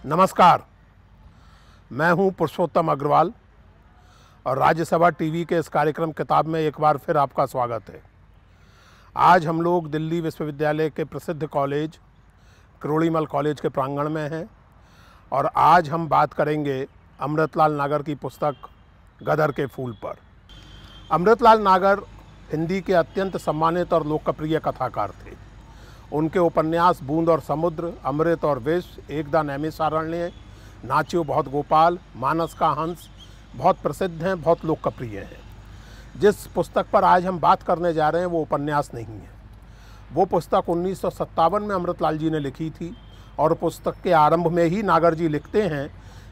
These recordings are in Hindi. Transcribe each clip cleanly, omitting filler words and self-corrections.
नमस्कार, मैं हूं पुरुषोत्तम अग्रवाल और राज्यसभा टीवी के इस कार्यक्रम किताब में एक बार फिर आपका स्वागत है। आज हम लोग दिल्ली विश्वविद्यालय के प्रसिद्ध कॉलेज करोड़ीमल कॉलेज के प्रांगण में हैं और आज हम बात करेंगे अमृतलाल नागर की पुस्तक गदर के फूल पर। अमृतलाल नागर हिंदी के अत्यंत सम्मानित और लोकप्रिय कथाकार थे। उनके उपन्यास बूंद और समुद्र, अमृत और विष, एकदा नैमिषारण्य, नाच्यो बहुत गोपाल, मानस का हंस बहुत प्रसिद्ध हैं, बहुत लोकप्रिय हैं। जिस पुस्तक पर आज हम बात करने जा रहे हैं वो उपन्यास नहीं है। वो पुस्तक 1957 में अमृतलाल जी ने लिखी थी और पुस्तक के आरंभ में ही नागर जी लिखते हैं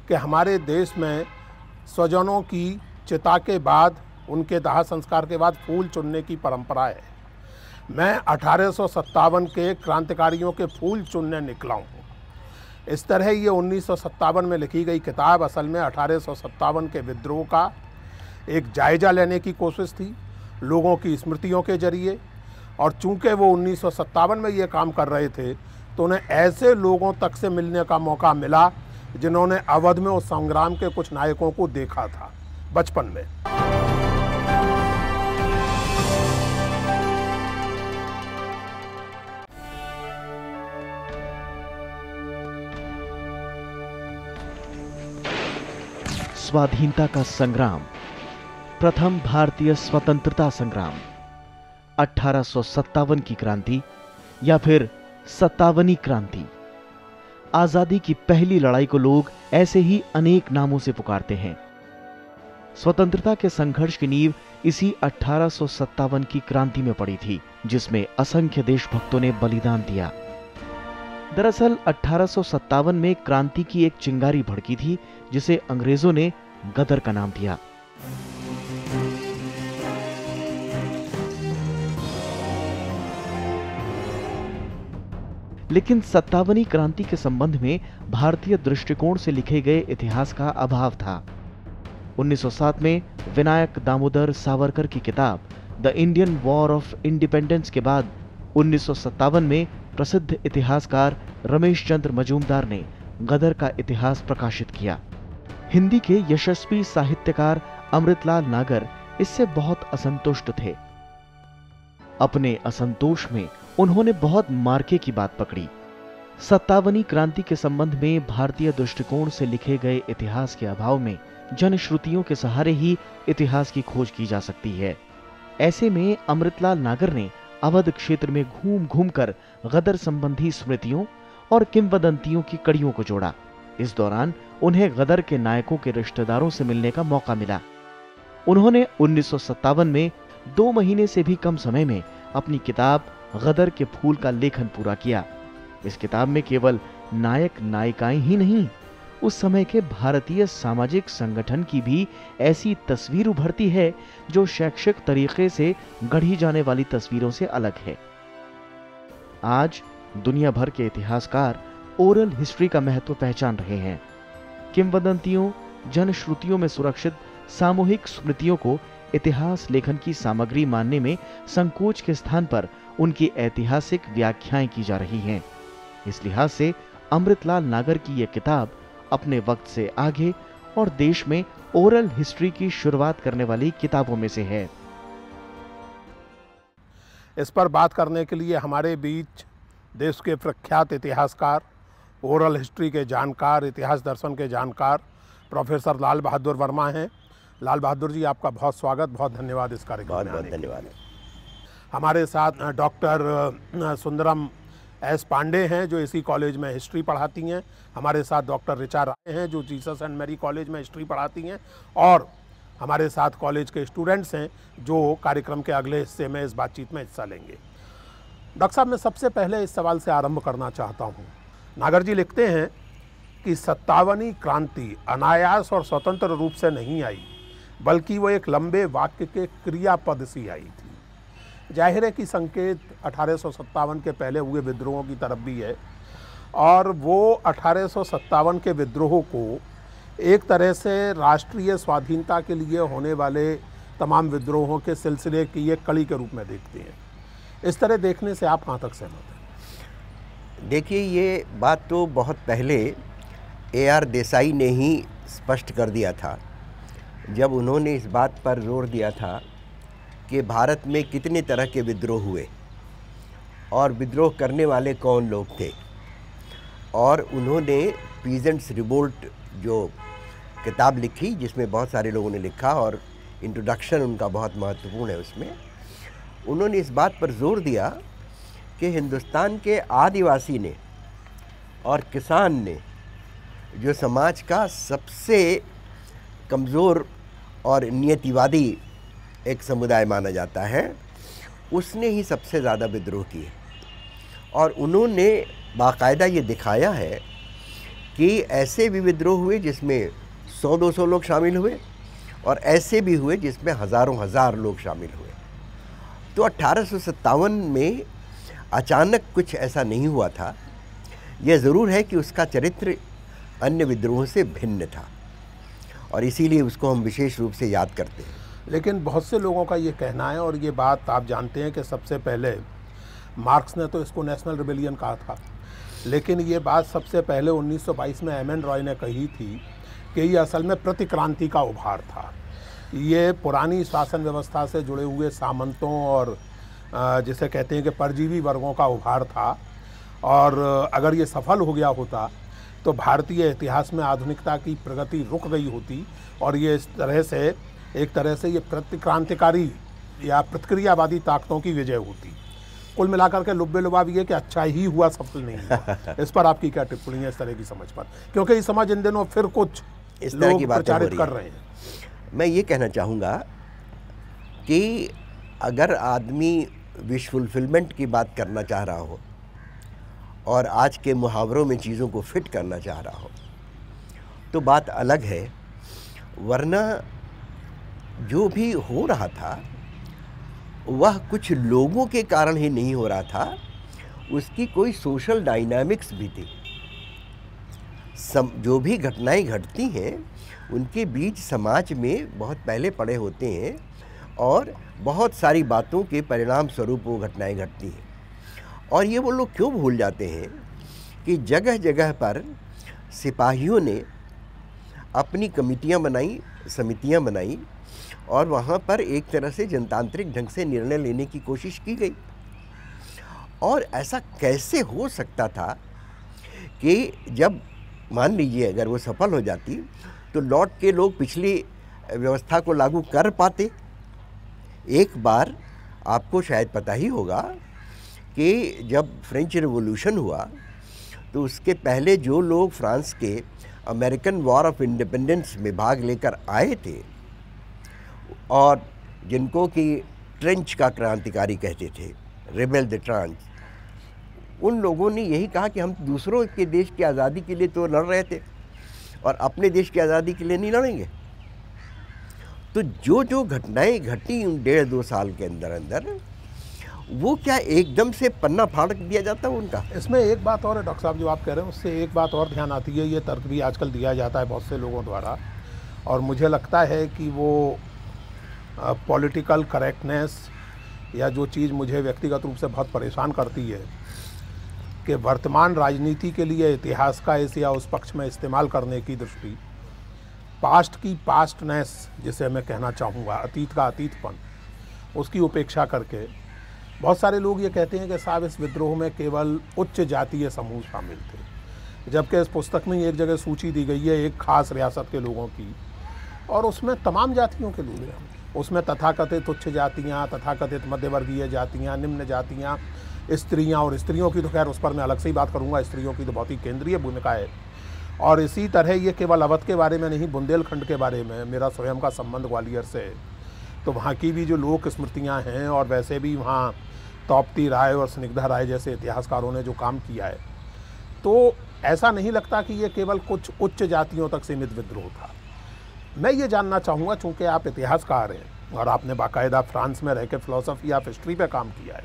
कि हमारे देश में स्वजनों की चिता के बाद, उनके दाह संस्कार के बाद फूल चुनने की परंपरा है। मैं 1857 के क्रांतिकारियों के फूल चुनने निकला हूँ। इस तरह ये 1957 में लिखी गई किताब असल में 1857 के विद्रोह का एक जायज़ा लेने की कोशिश थी लोगों की स्मृतियों के जरिए। और चूंकि वो 1957 में ये काम कर रहे थे तो उन्हें ऐसे लोगों तक से मिलने का मौका मिला जिन्होंने अवध में उस संग्राम के कुछ नायकों को देखा था बचपन में। स्वाधीनता का संग्राम, प्रथम भारतीय स्वतंत्रता संग्राम, 1857 की क्रांति या फिर 57वीं क्रांति। आजादी की पहली लड़ाई को लोग ऐसे ही अनेक नामों से पुकारते हैं। स्वतंत्रता के संघर्ष की नींव इसी 1857 की क्रांति में पड़ी थी, जिसमें असंख्य देशभक्तों ने बलिदान दिया। दरअसल 1857 में क्रांति की एक चिंगारी भड़की थी जिसे अंग्रेजों ने गदर का नाम दिया। लेकिन 57वीं क्रांति के संबंध में भारतीय दृष्टिकोण से लिखे गए इतिहास का अभाव था। 1907 में विनायक दामोदर सावरकर की किताब the Indian war of independence के बाद 1957 में प्रसिद्ध इतिहासकार रमेश चंद्र मजूमदार ने गदर का इतिहास प्रकाशित किया। हिंदी के यशस्वी साहित्यकार अमृतलाल नागर इससे बहुत असंतुष्ट थे। अपने असंतोष में उन्होंने बहुत मार्के की बात पकड़ी। 57वीं क्रांति के संबंध में भारतीय दृष्टिकोण से लिखे गए इतिहास के अभाव में जनश्रुतियों के सहारे ही इतिहास की खोज की जा सकती है। ऐसे में अमृतलाल नागर ने अवध क्षेत्र में घूम घूम कर गदर संबंधी स्मृतियों और किंवदंतियों की कड़ियों को जोड़ा। इस दौरान उन्हें गदर के नायकों के रिश्तेदारों से मिलने का मौका मिला। उन्होंने 1957 में 2 महीने से भी कम समय में अपनी किताब गदर के फूल का लेखन पूरा किया। इस किताब में केवल नायक नायिकाएं ही नहीं, उस समय के भारतीय सामाजिक संगठन की भी ऐसी तस्वीर उभरती है जो शैक्षिक तरीके से गढ़ी जाने वाली तस्वीरों से अलग है। आज दुनिया भर के इतिहासकार ओरल हिस्ट्री का महत्व पहचान रहे हैं। किंवदंतियों, जनश्रुतियों में सुरक्षित सामूहिक स्मृतियों को इतिहास लेखन की सामग्री मानने में संकोच के स्थान पर उनकी ऐतिहासिक व्याख्याएं की जा रही हैं। इस लिहाज से अमृतलाल नागर की यह किताब अपने वक्त से आगे और देश में ओरल हिस्ट्री की शुरुआत करने वाली किताबों में से है। इस पर बात करने के लिए हमारे बीच देश के प्रख्यात इतिहासकार, ओरल हिस्ट्री के जानकार, इतिहास दर्शन के जानकार प्रोफेसर लाल बहादुर वर्मा हैं। लाल बहादुर जी, आपका बहुत स्वागत, बहुत धन्यवाद इस कार्यक्रम में। बहुत धन्यवाद। हमारे साथ डॉक्टर सुंदरम एस पांडे हैं जो इसी कॉलेज में हिस्ट्री पढ़ाती हैं। हमारे साथ डॉक्टर ऋचा राय हैं जो जीसस एंड मैरी कॉलेज में हिस्ट्री पढ़ाती हैं। और हमारे साथ कॉलेज के स्टूडेंट्स हैं जो कार्यक्रम के अगले हिस्से में इस बातचीत में हिस्सा लेंगे। डॉक्टर साहब, मैं सबसे पहले इस सवाल से आरंभ करना चाहता हूँ। नागर जी लिखते हैं कि 57वीं क्रांति अनायास और स्वतंत्र रूप से नहीं आई, बल्कि वो एक लंबे वाक्य के क्रियापद सी आई थी। जाहिर है कि संकेत 1857 के पहले हुए विद्रोहों की तरफ भी है और वो 1857 के विद्रोह को एक तरह से राष्ट्रीय स्वाधीनता के लिए होने वाले तमाम विद्रोहों के सिलसिले की एक कड़ी के रूप में देखते हैं। इस तरह देखने से आप कहाँ तक सहमत हैं? देखिए, ये बात तो बहुत पहले AR देसाई ने ही स्पष्ट कर दिया था जब उन्होंने इस बात पर जोर दिया था कि भारत में कितने तरह के विद्रोह हुए और विद्रोह करने वाले कौन लोग थे। और उन्होंने पीजेंट्स रिवोल्ट जो किताब लिखी, जिसमें बहुत सारे लोगों ने लिखा और इंट्रोडक्शन उनका बहुत महत्वपूर्ण है। उसमें उन्होंने इस बात पर जोर दिया कि हिंदुस्तान के आदिवासी ने और किसान ने, जो समाज का सबसे कमज़ोर और नियतिवादी एक समुदाय माना जाता है, उसने ही सबसे ज़्यादा विद्रोह किए। और उन्होंने बाकायदा ये दिखाया है कि ऐसे भी विद्रोह हुए जिसमें 100-200 लोग शामिल हुए और ऐसे भी हुए जिसमें हज़ारों हज़ार लोग शामिल हुए। तो 1857 में अचानक कुछ ऐसा नहीं हुआ था। यह ज़रूर है कि उसका चरित्र अन्य विद्रोहों से भिन्न था और इसीलिए उसको हम विशेष रूप से याद करते हैं। लेकिन बहुत से लोगों का ये कहना है, और ये बात आप जानते हैं कि सबसे पहले मार्क्स ने तो इसको नेशनल रिबेलियन कहा था, लेकिन ये बात सबसे पहले 1922 में एम एन रॉय ने कही थी कि ये असल में प्रतिक्रांति का उभार था। ये पुरानी शासन व्यवस्था से जुड़े हुए सामंतों और जिसे कहते हैं कि परजीवी वर्गों का उभार था, और अगर ये सफल हो गया होता तो भारतीय इतिहास में आधुनिकता की प्रगति रुक गई होती और ये इस तरह से एक तरह से ये प्रतिक्रांतिकारी या प्रतिक्रियावादी ताकतों की विजय होती। कुल मिलाकर के लुब्बे लुबाब ये कि अच्छा ही हुआ, सफल नहीं हुआ। इस पर आपकी क्या टिप्पणी है, इस तरह की समझ पर? क्योंकि ये समझ इन दिनों फिर कुछ इस तरह की बातें प्रचारित कर रहे हैं। मैं ये कहना चाहूँगा कि अगर आदमी विश फुलफिलमेंट की बात करना चाह रहा हो और आज के मुहावरों में चीज़ों को फिट करना चाह रहा हो तो बात अलग है, वरना जो भी हो रहा था वह कुछ लोगों के कारण ही नहीं हो रहा था, उसकी कोई सोशल डायनामिक्स भी थी। जो भी घटनाएं घटती हैं उनके बीच समाज में बहुत पहले पड़े होते हैं और बहुत सारी बातों के परिणाम स्वरूप वो घटनाएं घटती हैं। और ये वो लोग क्यों भूल जाते हैं कि जगह जगह पर सिपाहियों ने अपनी कमेटियां बनाई, समितियां बनाई और वहाँ पर एक तरह से जनतांत्रिक ढंग से निर्णय लेने की कोशिश की गई। और ऐसा कैसे हो सकता था कि जब मान लीजिए अगर वो सफल हो जाती तो लौट के लोग पिछली व्यवस्था को लागू कर पाते। एक बार आपको शायद पता ही होगा कि जब फ्रेंच रिवॉल्यूशन हुआ तो उसके पहले जो लोग फ्रांस के अमेरिकन वॉर ऑफ इंडिपेंडेंस में भाग लेकर आए थे और जिनको कि ट्रेंच का क्रांतिकारी कहते थे, रेबेल द ट्रांच, उन लोगों ने यही कहा कि हम दूसरों के देश की आज़ादी के लिए तो लड़ रहे थे और अपने देश की आज़ादी के लिए नहीं लड़ेंगे। तो जो जो घटनाएं घटी उन 1.5-2 साल के अंदर अंदर, वो क्या एकदम से पन्ना फाड़ दिया जाता है उनका? इसमें एक बात और है डॉक्टर साहब, जो आप कह रहे हैं उससे एक बात और ध्यान आती है। ये तर्क भी आजकल दिया जाता है बहुत से लोगों द्वारा, और मुझे लगता है कि वो पॉलिटिकल करेक्टनेस या जो चीज़ मुझे व्यक्तिगत रूप से बहुत परेशान करती है कि वर्तमान राजनीति के लिए इतिहास का इस या उस पक्ष में इस्तेमाल करने की दृष्टि, पास्ट की पास्टनेस जिसे मैं कहना चाहूँगा, अतीत का अतीतपन, उसकी उपेक्षा करके बहुत सारे लोग ये कहते हैं कि साहब इस विद्रोह में केवल उच्च जातीय समूह शामिल थे, जबकि इस पुस्तक में एक जगह सूची दी गई है एक खास रियासत के लोगों की, और उसमें तमाम जातियों के लोग हैं। उसमें तथाकथित उच्च जातियाँ, तथाकथित मध्यवर्गीय जातियाँ, निम्न जातियाँ, स्त्रियाँ, और स्त्रियों की तो खैर उस पर मैं अलग से ही बात करूँगा, स्त्रियों की तो बहुत ही केंद्रीय भूमिका है। और इसी तरह ये केवल अवध के बारे में नहीं, बुंदेलखंड के बारे में, मेरा स्वयं का संबंध ग्वालियर से, तो वहाँ की भी जो लोक स्मृतियाँ हैं, और वैसे भी वहाँ ताप्ती राय और स्निग्धा राय जैसे इतिहासकारों ने जो काम किया है, तो ऐसा नहीं लगता कि ये केवल कुछ उच्च जातियों तक सीमित विद्रोह था। मैं ये जानना चाहूँगा, चूँकि आप इतिहासकार हैं और आपने बाकायदा फ्रांस में रह के फ़िलासफ़ी ऑफ हिस्ट्री पे काम किया है,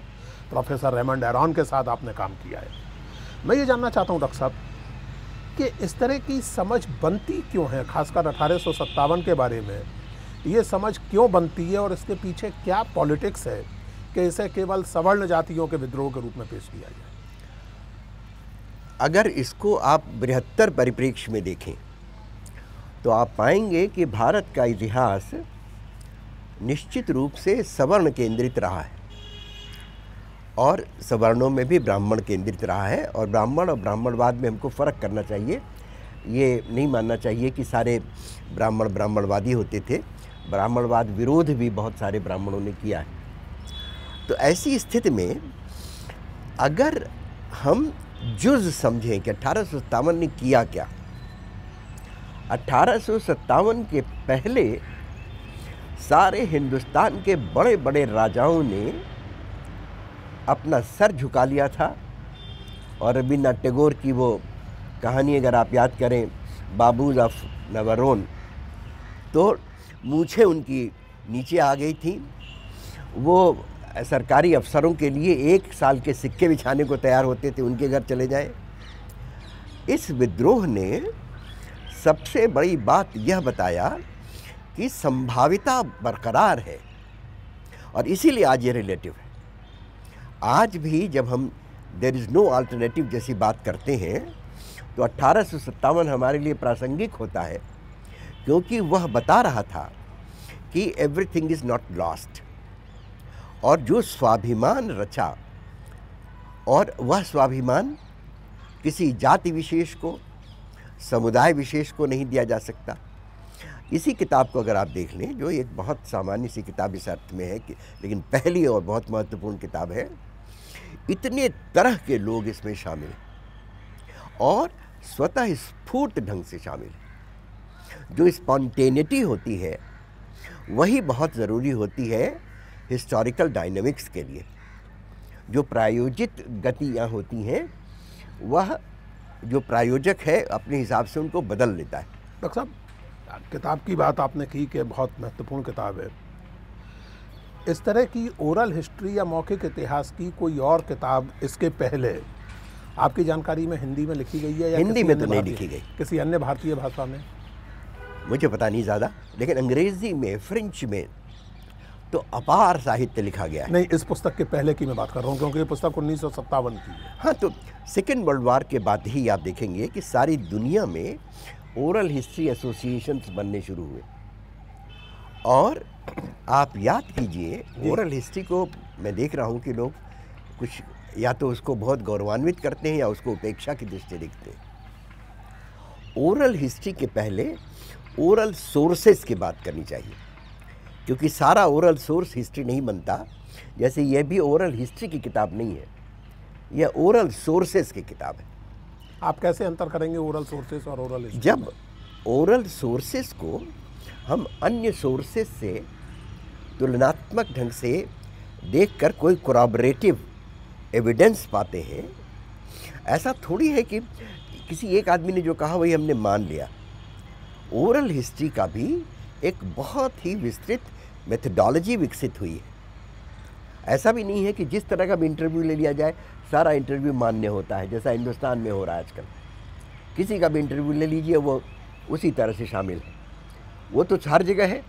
प्रोफेसर रेमंड एरॉन के साथ आपने काम किया है, मैं ये जानना चाहता हूँ डॉक्टर साहब कि इस तरह की समझ बनती क्यों है, खासकर 1857 के बारे में ये समझ क्यों बनती है, और इसके पीछे क्या पॉलिटिक्स है कि इसे केवल सवर्ण जातियों के विद्रोह के रूप में पेश किया जाए? अगर इसको आप बृहत्तर परिप्रेक्ष्य में देखें तो आप पाएंगे कि भारत का इतिहास निश्चित रूप से सवर्ण केंद्रित रहा है और सवर्णों में भी ब्राह्मण केंद्रित रहा है। और ब्राह्मण और ब्राह्मणवाद में हमको फ़र्क करना चाहिए। ये नहीं मानना चाहिए कि सारे ब्राह्मण ब्राह्मणवादी होते थे। ब्राह्मणवाद विरोध भी बहुत सारे ब्राह्मणों ने किया है। तो ऐसी स्थिति में अगर हम जुज़ समझें कि 1857 ने किया क्या, 1857 के पहले सारे हिंदुस्तान के बड़े बड़े राजाओं ने अपना सर झुका लिया था। और रवीन्द्रनाथ टैगोर की वो कहानी अगर आप याद करें, बाबूज ऑफ नवरोन, तो मूछें उनकी नीचे आ गई थी। वो सरकारी अफसरों के लिए 1 साल के सिक्के बिछाने को तैयार होते थे, उनके घर चले जाएं। इस विद्रोह ने सबसे बड़ी बात यह बताया कि संभाविता बरकरार है और इसीलिए आज ये रिलेटिव है। आज भी जब हम देयर इज़ नो अल्टरनेटिव जैसी बात करते हैं तो 1857 हमारे लिए प्रासंगिक होता है, क्योंकि वह बता रहा था कि एवरीथिंग इज़ नॉट लॉस्ट। और जो स्वाभिमान रचा, और वह स्वाभिमान किसी जाति विशेष को, समुदाय विशेष को नहीं दिया जा सकता। इसी किताब को अगर आप देख लें, जो एक बहुत सामान्य सी किताब इस अर्थ में है कि लेकिन पहली और बहुत महत्वपूर्ण किताब है, इतने तरह के लोग इसमें शामिल हैं और स्वतः स्फूर्त ढंग से शामिल हैं। जो स्पॉन्टेनिटी होती है वही बहुत ज़रूरी होती है हिस्टोरिकल डायनामिक्स के लिए। जो प्रायोजित गतियाँ होती हैं वह जो प्रायोजक है अपने हिसाब से उनको बदल लेता है। डॉक्टर साहब, किताब की बात आपने की कि बहुत महत्वपूर्ण किताब है। इस तरह की ओरल हिस्ट्री या मौखिक इतिहास की कोई और किताब इसके पहले आपकी जानकारी में हिंदी में लिखी गई है या हिंदी में तो नहीं लिखी गई, किसी अन्य भारतीय भाषा में? मुझे पता नहीं ज़्यादा, लेकिन अंग्रेजी में, फ्रेंच में तो अपार साहित्य लिखा गया है। नहीं, इस पुस्तक के पहले की मैं बात कर रहा हूँ, क्योंकि ये पुस्तक 1957 की है। हाँ, तो सेकेंड वर्ल्ड वार के बाद ही आप देखेंगे कि सारी दुनिया में ओरल हिस्ट्री एसोसिएशंस बनने शुरू हुए। और आप याद कीजिए, ओरल हिस्ट्री को मैं देख रहा हूँ कि लोग कुछ या तो उसको बहुत गौरवान्वित करते हैं या उसको उपेक्षा की दृष्टि देखते हैं। ओरल हिस्ट्री के पहले ओरल सोर्सेस की बात करनी चाहिए, क्योंकि सारा ओरल सोर्स हिस्ट्री नहीं बनता। जैसे यह भी ओरल हिस्ट्री की किताब नहीं है, यह ओरल सोर्सेस की किताब है। आप कैसे अंतर करेंगे ओरल सोर्सेस और ओरल हिस्ट्री? जब ओरल सोर्सेस को हम अन्य सोर्सेस से तुलनात्मक ढंग से देखकर कोई कोरॉबरेटिव एविडेंस पाते हैं, ऐसा थोड़ी है कि किसी एक आदमी ने जो कहा वही हमने मान लिया। ओरल हिस्ट्री का भी एक बहुत ही विस्तृत मेथडोलॉजी विकसित हुई है। ऐसा भी नहीं है कि जिस तरह का भी इंटरव्यू ले लिया जाए सारा इंटरव्यू मान्य होता है, जैसा हिंदुस्तान में हो रहा है आजकल। किसी का भी इंटरव्यू ले लीजिए, वो उसी तरह से शामिल है। वो तो हर जगह है।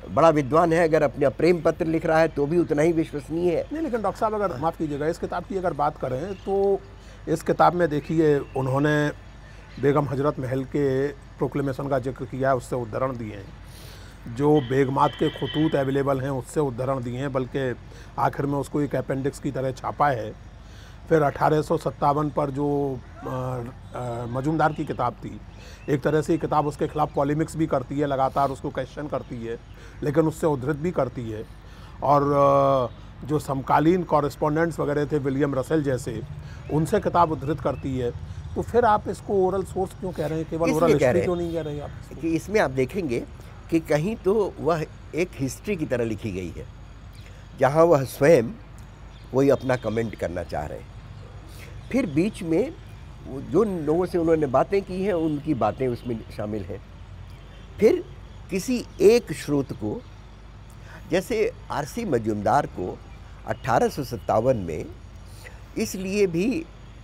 बड़ा विद्वान है, अगर अपने प्रेम पत्र लिख रहा है तो भी उतना ही विश्वसनीय है। नहीं, लेकिन डॉक्टर साहब, अगर माफ़ कीजिएगा, इस किताब की अगर बात करें तो इस किताब में देखिए उन्होंने बेगम हजरत महल के प्रोक्लेमेशन का जिक्र किया है, उससे उद्धरण दिए हैं। जो बेगमात के खतूत अवेलेबल हैं उससे उद्धरण दिए हैं, बल्कि आखिर में उसको एक अपेंडिक्स की तरह छापा है। फिर 1857 पर जो मजूमदार की किताब थी, एक तरह से ये किताब उसके खिलाफ पॉलिमिक्स भी करती है, लगातार उसको क्वेश्चन करती है, लेकिन उससे उद्धृत भी करती है। और जो समकालीन कॉरेस्पॉन्डेंट्स वगैरह थे, विलियम रसेल जैसे, उनसे किताब उद्धृत करती है। तो फिर आप इसको ओरल सोर्स क्यों कह रहे हैं? केवल ओरल हिस्ट्री क्यों नहीं कह रहे हैं आप? कि इसमें आप देखेंगे कि कहीं तो वह एक हिस्ट्री की तरह लिखी गई है, जहाँ वह स्वयं कोई अपना कमेंट करना चाह रहे हैं। फिर बीच में जो लोगों से उन्होंने बातें की हैं उनकी बातें उसमें शामिल हैं। फिर किसी एक स्रोत को, जैसे आरसी मजूमदार को 1857 में इसलिए भी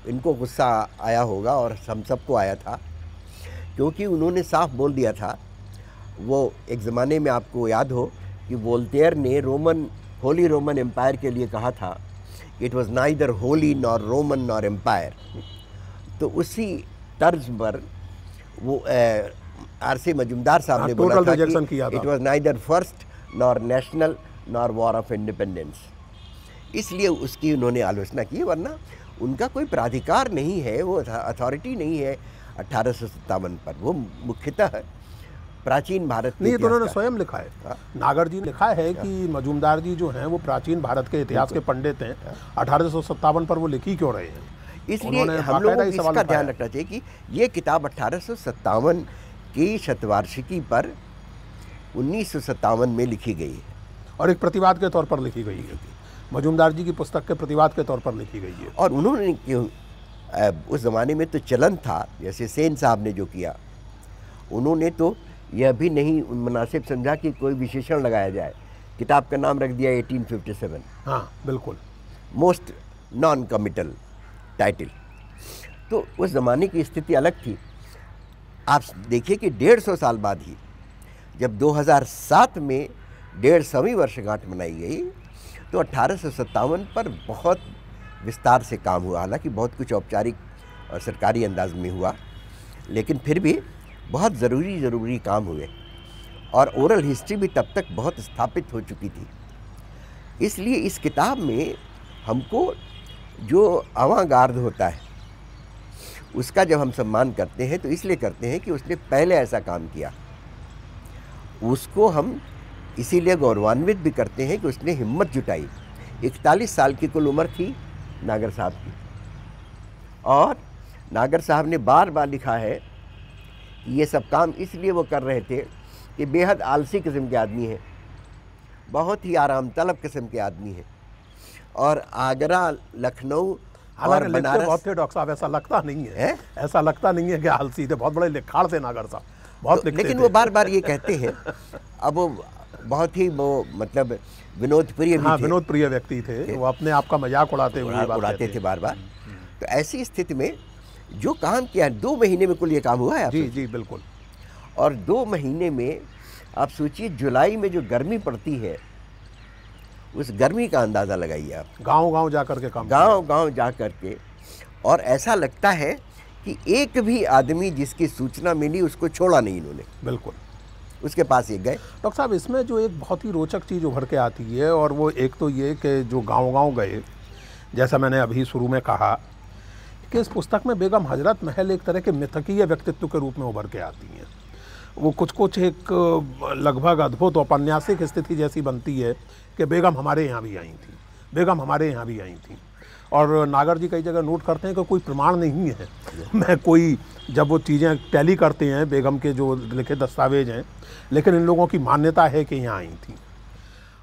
इनको गुस्सा आया होगा और हम सबको आया था, क्योंकि उन्होंने साफ बोल दिया था। वो एक ज़माने में आपको याद हो कि वोल्टेयर ने होली रोमन एम्पायर के लिए कहा था, it was neither holy nor Roman nor empire. तो उसी तर्ज पर वो आर.सी. मजूमदार साहब ने बोला टोटल था रिजेक्शन कि किया था। It was neither first nor national nor war of independence, इसलिए उसकी उन्होंने आलोचना की, वरना उनका कोई प्राधिकार नहीं है, वो अथॉरिटी नहीं है 1857 पर, वो मुख्यतः प्राचीन भारत के नहीं, ये तो इतिहास उन्होंने का- स्वयं लिखा है। नागर जी ने लिखा है कि मजूमदार जी जो हैं वो प्राचीन भारत के इतिहास के पंडित हैं, 1857 पर वो लिख ही क्यों रहे हैं? इसलिए उन्होंने हम बाकायदा लोगों ही को सवाल इसका उठाया। ध्यान रखना चाहिए कि ये किताब 1857 की शतवार्षिकी पर 1957 में लिखी गई है। और एक प्रतिवाद के तौर पर लिखी गई है, मजूमदार जी की पुस्तक के प्रतिवाद के तौर पर लिखी गई है। और उन्होंने क्यों उस ज़माने में तो चलन था, जैसे सेन साहब ने जो किया, उन्होंने तो यह भी नहीं मुनासिब समझा कि कोई विशेषण लगाया जाए, किताब का नाम रख दिया 1857, हाँ बिल्कुल। Most non committal title. तो उस ज़माने की स्थिति अलग थी। आप देखिए कि 150 साल बाद ही जब 2007 में 150वीं वर्षगांठ मनाई गई, तो 1857 पर बहुत विस्तार से काम हुआ। हालांकि बहुत कुछ औपचारिक और सरकारी अंदाज में हुआ, लेकिन फिर भी बहुत ज़रूरी काम हुए, और ओरल हिस्ट्री भी तब तक बहुत स्थापित हो चुकी थी। इसलिए इस किताब में हमको जो अवांगार्द होता है उसका जब हम सम्मान करते हैं तो इसलिए करते हैं कि उसने पहले ऐसा काम किया। उसको हम इसीलिए गौरवान्वित भी करते हैं कि उसने हिम्मत जुटाई। 41 साल की कुल उम्र थी नागर साहब की, और नागर साहब ने बार बार लिखा है कि ये सब काम इसलिए वो कर रहे थे कि बेहद आलसी किस्म के आदमी हैं, बहुत ही आराम तलब किस्म के आदमी हैं, और आगरा, लखनऊ हालांकि और लिखते बनारस बहुत थे डॉक्टर साहब, ऐसा लगता नहीं है, है? ऐसा लगता नहीं है कि आलसी थे, बहुत बड़े लिखाड़ थे नागर साहब, बहुत लिखते लेकिन थे। वो बार बार ये कहते हैं। अब वो बहुत ही वो मतलब विनोद प्रिय भी हाँ, थे, विनोद प्रिय व्यक्ति थे, वो अपने आप का मजाक उड़ाते हुए ये बात उड़ाते कहते थे बार बार। तो ऐसी स्थिति में जो काम किया, 2 महीने में कुल ये काम हुआ है। आप जी सोचिए। जी बिल्कुल। और 2 महीने में आप सोचिए, जुलाई में जो गर्मी पड़ती है, उस गर्मी का अंदाज़ा लगाइए आप, गांव गांव जाकर के काम गांव गांव जा कर के। और ऐसा लगता है कि एक भी आदमी जिसकी सूचना मिली उसको छोड़ा नहीं इन्होंने, किया। बिल्कुल। उसके पास ये गए। डॉक्टर साहब, इसमें जो एक बहुत ही रोचक चीज़ उभर के आती है, और वो एक तो ये कि जो गांव-गांव गए, जैसा मैंने अभी शुरू में कहा कि इस पुस्तक में बेगम हजरत महल एक तरह के मिथकीय व्यक्तित्व के रूप में उभर के आती हैं। वो कुछ एक लगभग अद्भुत औपन्यासिक स्थिति जैसी बनती है कि बेगम हमारे यहाँ भी आई थी, बेगम हमारे यहाँ भी आई थी। और नागर जी कई जगह नोट करते हैं कि कोई प्रमाण नहीं है, मैं कोई जब वो चीज़ें टैली करते हैं बेगम के जो लिखे दस्तावेज हैं, लेकिन इन लोगों की मान्यता है कि यहाँ आई थी।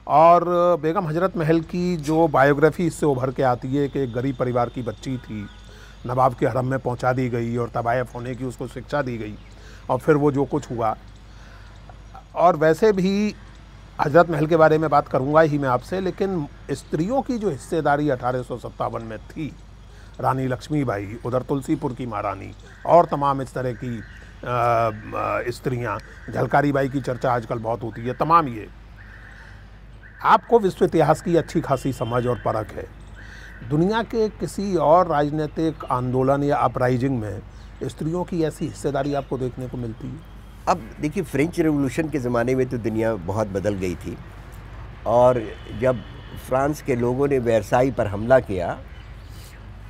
और बेगम हजरत महल की जो बायोग्राफी इससे उभर के आती है कि एक गरीब परिवार की बच्ची थी, नवाब के हरम में पहुँचा दी गई और तबायफ होने की उसको शिक्षा दी गई, और फिर वो जो कुछ हुआ। और वैसे भी हजरत महल के बारे में बात करूंगा ही मैं आपसे, लेकिन स्त्रियों की जो हिस्सेदारी 1857 में थी, रानी लक्ष्मीबाई, उधर तुलसीपुर की महारानी और तमाम इस तरह की स्त्रियां, झलकारी बाई की चर्चा आजकल बहुत होती है, तमाम ये। आपको विश्व इतिहास की अच्छी खासी समझ और परख है, दुनिया के किसी और राजनीतिक आंदोलन या अपराइजिंग में स्त्रियों की ऐसी हिस्सेदारी आपको देखने को मिलती है? अब देखिए, फ्रेंच रेवोल्यूशन के ज़माने में तो दुनिया बहुत बदल गई थी, और जब फ्रांस के लोगों ने वर्साई पर हमला किया,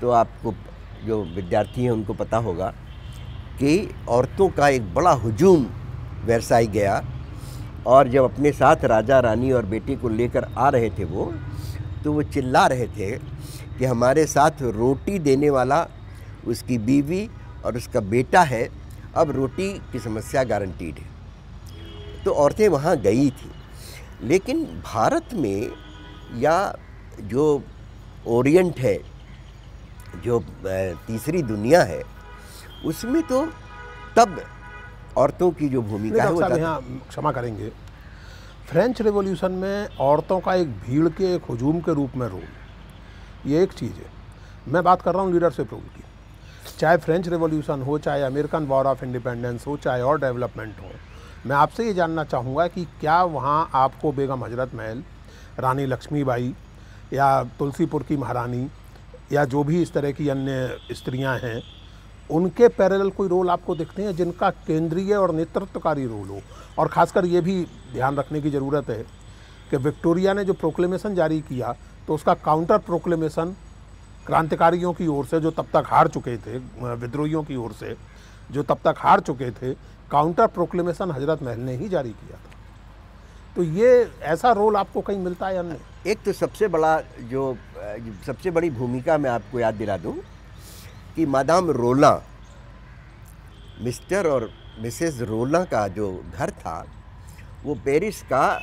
तो आपको जो विद्यार्थी हैं उनको पता होगा कि औरतों का एक बड़ा हुजूम वर्साई गया, और जब अपने साथ राजा रानी और बेटे को लेकर आ रहे थे तो वो चिल्ला रहे थे कि हमारे साथ रोटी देने वाला उसकी बीवी और उसका बेटा है, अब रोटी की समस्या गारंटीड है। तो औरतें वहाँ गई थी। लेकिन भारत में या जो ओरिएंट है, जो तीसरी दुनिया है, उसमें तो तब औरतों की जो भूमिका है वो साहब यहाँ क्षमा करेंगे, फ्रेंच रिवॉल्यूशन में औरतों का एक भीड़ के, एक हुजूम के रूप में रोल, ये एक चीज़ है। मैं बात कर रहा हूँ लीडरशिप रोल की। चाहे फ्रेंच रिवॉल्यूशन हो, चाहे अमेरिकन वॉर ऑफ इंडिपेंडेंस हो, चाहे और डेवलपमेंट हो, मैं आपसे ये जानना चाहूँगा कि क्या वहाँ आपको बेगम हजरत महल, रानी लक्ष्मीबाई या तुलसीपुर की महारानी या जो भी इस तरह की अन्य स्त्रियाँ हैं, उनके पैरेलल कोई रोल आपको दिखते हैं जिनका केंद्रीय और नेतृत्वकारी रोल हो? और ख़ासकर ये भी ध्यान रखने की ज़रूरत है कि विक्टोरिया ने जो प्रोक्लेमेशन जारी किया तो उसका काउंटर प्रोक्लेमेशन क्रांतिकारियों की ओर से, जो तब तक हार चुके थे, विद्रोहियों की ओर से जो तब तक हार चुके थे, काउंटर प्रोक्लेमेशन हजरत महल ने ही जारी किया था। तो ये ऐसा रोल आपको कहीं मिलता है या नहीं? एक तो सबसे बड़ी भूमिका मैं आपको याद दिला दूं कि मादाम रोला, मिस्टर और मिसेस रोला का जो घर था वो पेरिस का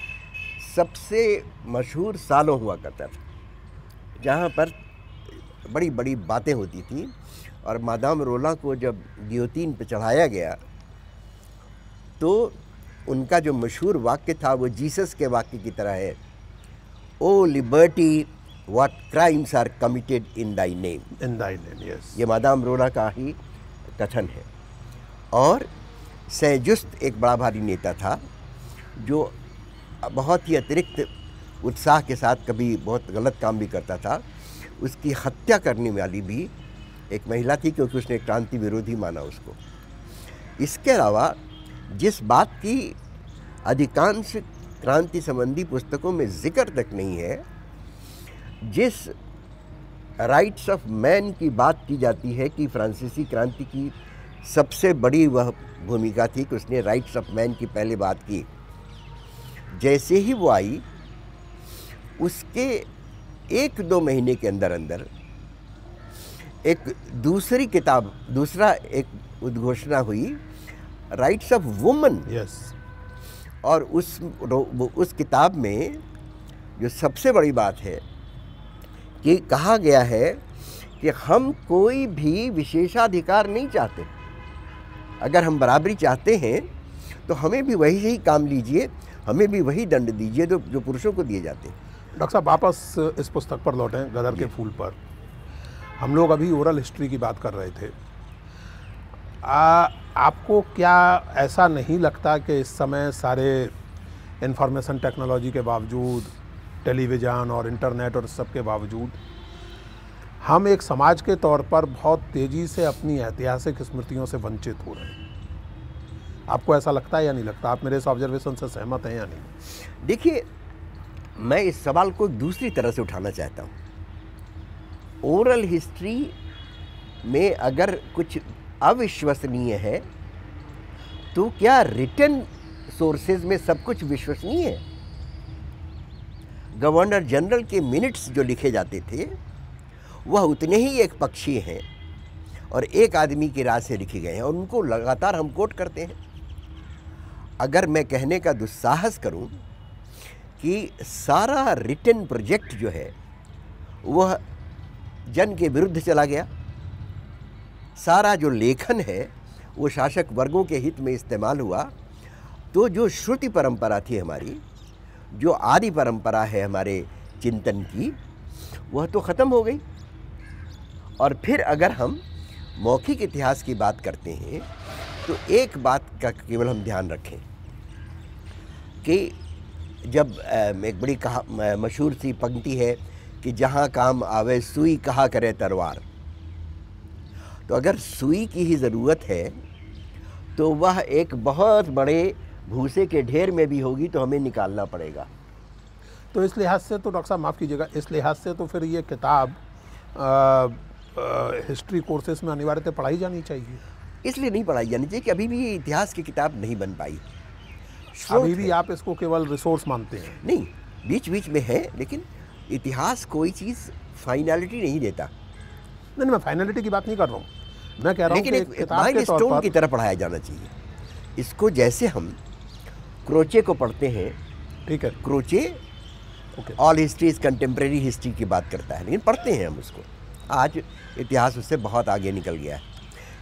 सबसे मशहूर सालों हुआ करता था, जहाँ पर बड़ी बड़ी बातें होती थी। और मादाम रोला को जब गियोतीन पे चढ़ाया गया तो उनका जो मशहूर वाक्य था वो जीसस के वाक्य की तरह है, O liberty what crimes are committed in thy name. In thy name, yes. ये मादाम रोला का ही कथन है। और सेजुस्त एक बड़ा भारी नेता था जो बहुत ही अतिरिक्त उत्साह के साथ कभी बहुत गलत काम भी करता था। उसकी हत्या करने वाली भी एक महिला थी क्योंकि उसने क्रांति विरोधी माना उसको। इसके अलावा जिस बात की अधिकांश क्रांति संबंधी पुस्तकों में जिक्र तक नहीं है, जिस राइट्स ऑफ मैन की बात की जाती है कि फ्रांसीसी क्रांति की सबसे बड़ी वह भूमिका थी कि उसने राइट्स ऑफ मैन की पहले बात की। जैसे ही वो आई उसके 1-2 महीने के अंदर अंदर एक दूसरा एक उद्घोषणा हुई, राइट्स ऑफ वुमन। यस। और उस किताब में जो सबसे बड़ी बात है कि कहा गया है कि हम कोई भी विशेषाधिकार नहीं चाहते। अगर हम बराबरी चाहते हैं तो हमें भी वही ही काम लीजिए, हमें भी वही दंड दीजिए जो पुरुषों को दिए जाते हैं। डॉक्टर साहब, वापस इस पुस्तक पर लौटें, गदर के फूल पर। हम लोग अभी ओरल हिस्ट्री की बात कर रहे थे। आपको क्या ऐसा नहीं लगता कि इस समय सारे इंफॉर्मेशन टेक्नोलॉजी के बावजूद, टेलीविज़न और इंटरनेट और सब के बावजूद, हम एक समाज के तौर पर बहुत तेज़ी से अपनी ऐतिहासिक स्मृतियों से वंचित हो रहे हैं? आपको ऐसा लगता है या नहीं लगता? आप मेरे इस ऑब्जर्वेशन से सहमत हैं या नहीं? देखिए, मैं इस सवाल को दूसरी तरह से उठाना चाहता हूँ। ओरल हिस्ट्री में अगर कुछ अविश्वसनीय है तो क्या रिटन सोर्सेज में सब कुछ विश्वसनीय है? गवर्नर जनरल के मिनट्स जो लिखे जाते थे वह उतने ही एक पक्षीय हैं और एक आदमी की राय से लिखे गए हैं और उनको लगातार हम कोट करते हैं। अगर मैं कहने का दुस्साहस करूं कि सारा रिटन प्रोजेक्ट जो है वह जन के विरुद्ध चला गया, सारा जो लेखन है वो शासक वर्गों के हित में इस्तेमाल हुआ, तो जो श्रुति परंपरा थी हमारी, जो आदि परंपरा है हमारे चिंतन की, वह तो ख़त्म हो गई। और फिर अगर हम मौखिक इतिहास की बात करते हैं तो एक बात का केवल हम ध्यान रखें कि जब एक बड़ी मशहूर सी पंक्ति है कि जहाँ काम आवे सुई कहा करे तलवार, तो अगर सुई की ही ज़रूरत है तो वह एक बहुत बड़े भूसे के ढेर में भी होगी तो हमें निकालना पड़ेगा। तो इस लिहाज से तो डॉक्टर साहब माफ़ कीजिएगा, इस लिहाज से तो फिर ये किताब हिस्ट्री कोर्सेस में अनिवार्यतः पढ़ाई जानी चाहिए। इसलिए नहीं पढ़ाई जानी चाहिए कि अभी भी ये इतिहास की किताब नहीं बन पाई। अभी भी आप इसको केवल रिसोर्स मानते हैं? नहीं, बीच बीच में है, लेकिन इतिहास कोई चीज़ फाइनलिटी नहीं देता। नहीं, मैं फाइनलिटी की बात नहीं कर रहा हूँ, मैं कह रहा हूँ कि एक माइलस्टोन की तरह पढ़ाया जाना चाहिए इसको। जैसे हम क्रोचे को पढ़ते हैं, ठीक है, Croce all history is contemporary history की बात करता है, लेकिन पढ़ते हैं हम उसको। आज इतिहास उससे बहुत आगे निकल गया है।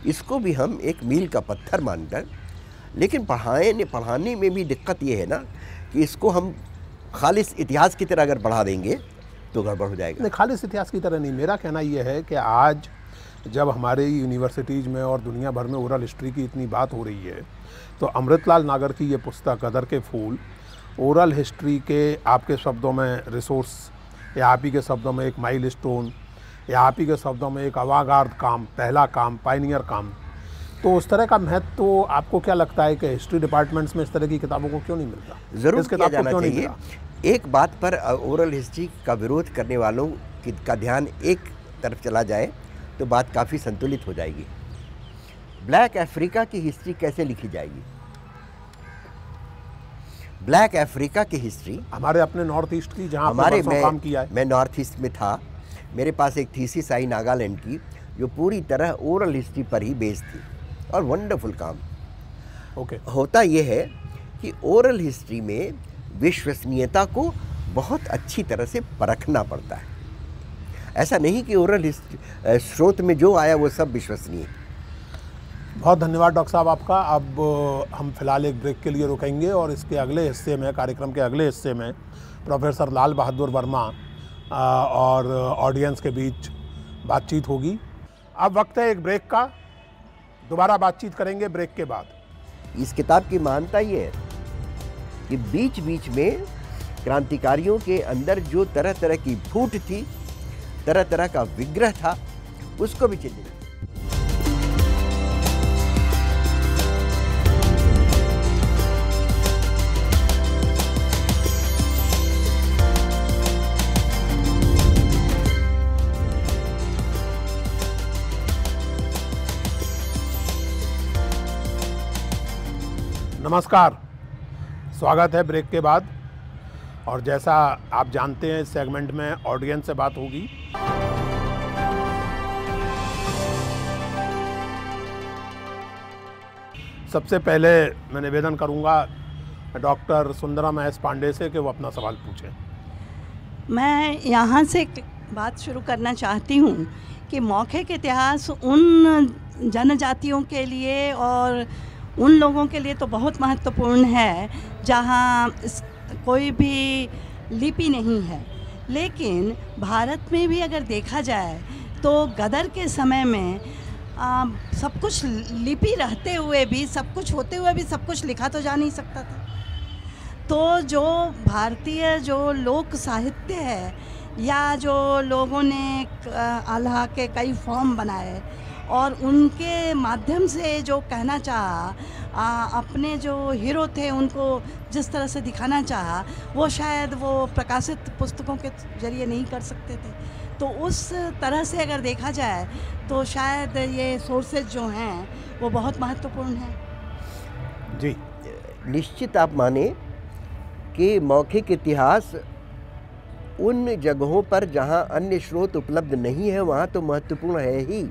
इसको भी हम एक मील का पत्थर मानकर, लेकिन पढ़ाने में भी दिक्कत ये है ना कि इसको हम खालिस इतिहास की तरह अगर पढ़ा देंगे तो गड़बड़ हो जाएगा। नहीं, खालिस इतिहास की तरह नहीं। मेरा कहना ये है कि आज जब हमारे यूनिवर्सिटीज़ में और दुनिया भर में ओरल हिस्ट्री की इतनी बात हो रही है, तो अमृतलाल नागर की ये पुस्तक गदर के फूल ओरल हिस्ट्री के, आपके शब्दों में रिसोर्स या आप ही के शब्दों में एक माइलस्टोन या आप ही के शब्दों में एक अवागार्द काम, पहला काम, पायनियर काम, तो उस तरह का महत्व तो आपको क्या लगता है कि हिस्ट्री डिपार्टमेंट्स में इस तरह की किताबों को क्यों नहीं मिलता? ज़रूर इस किया किताब को जाना क्यों नहीं चाहिए। मिला? एक बात पर ओरल हिस्ट्री का विरोध करने वालों का ध्यान एक तरफ चला जाए तो बात काफ़ी संतुलित हो जाएगी। ब्लैक अफ्रीका की हिस्ट्री कैसे लिखी जाएगी? ब्लैक अफ्रीका की हिस्ट्री हमारे अपने नॉर्थ ईस्ट की, जहाँ आपने हमारे बरसों काम किया है। मैं नॉर्थ ईस्ट में था, मेरे पास एक थीसिस आई नागालैंड की जो पूरी तरह ओरल हिस्ट्री पर ही बेस्ड थी और वंडरफुल काम। ओके, होता यह है कि ओरल हिस्ट्री में विश्वसनीयता को बहुत अच्छी तरह से परखना पड़ता है। ऐसा नहीं कि ओरल हिस्ट्री स्रोत में जो आया वो सब विश्वसनीय। बहुत धन्यवाद डॉक्टर साहब आपका। अब हम फिलहाल एक ब्रेक के लिए रुकेंगे और इसके अगले हिस्से में, कार्यक्रम के अगले हिस्से में प्रोफेसर लाल बहादुर वर्मा और ऑडियंस के बीच बातचीत होगी। अब वक्त है एक ब्रेक का, दोबारा बातचीत करेंगे ब्रेक के बाद। इस किताब की महानता ये है कि बीच बीच में क्रांतिकारियों के अंदर जो तरह तरह की फूट थी, तरह तरह का विग्रह था, उसको भी चिन्हित। नमस्कार, स्वागत है ब्रेक के बाद। और जैसा आप जानते हैं, इस सेगमेंट में ऑडियंस से बात होगी। सबसे पहले मैं निवेदन करूंगा डॉक्टर सुंदरम एस पांडे से कि वो अपना सवाल पूछें। मैं यहाँ से बात शुरू करना चाहती हूँ कि मौखिक इतिहास उन जनजातियों के लिए और उन लोगों के लिए तो बहुत महत्वपूर्ण है जहाँ कोई भी लिपि नहीं है, लेकिन भारत में भी अगर देखा जाए तो गदर के समय में सब कुछ लिपि रहते हुए भी, सब कुछ होते हुए भी सब कुछ लिखा तो जा नहीं सकता था। तो जो भारतीय जो लोक साहित्य है या जो लोगों ने आल्हा के कई फॉर्म बनाए और उनके माध्यम से जो कहना चाहा, अपने जो हीरो थे उनको जिस तरह से दिखाना चाहा, वो शायद वो प्रकाशित पुस्तकों के जरिए नहीं कर सकते थे। तो उस तरह से अगर देखा जाए तो शायद ये सोर्सेज जो हैं वो बहुत महत्वपूर्ण हैं। जी, निश्चित आप माने कि मौखिक इतिहास उन जगहों पर जहाँ अन्य स्रोत उपलब्ध नहीं है वहाँ तो महत्वपूर्ण है ही।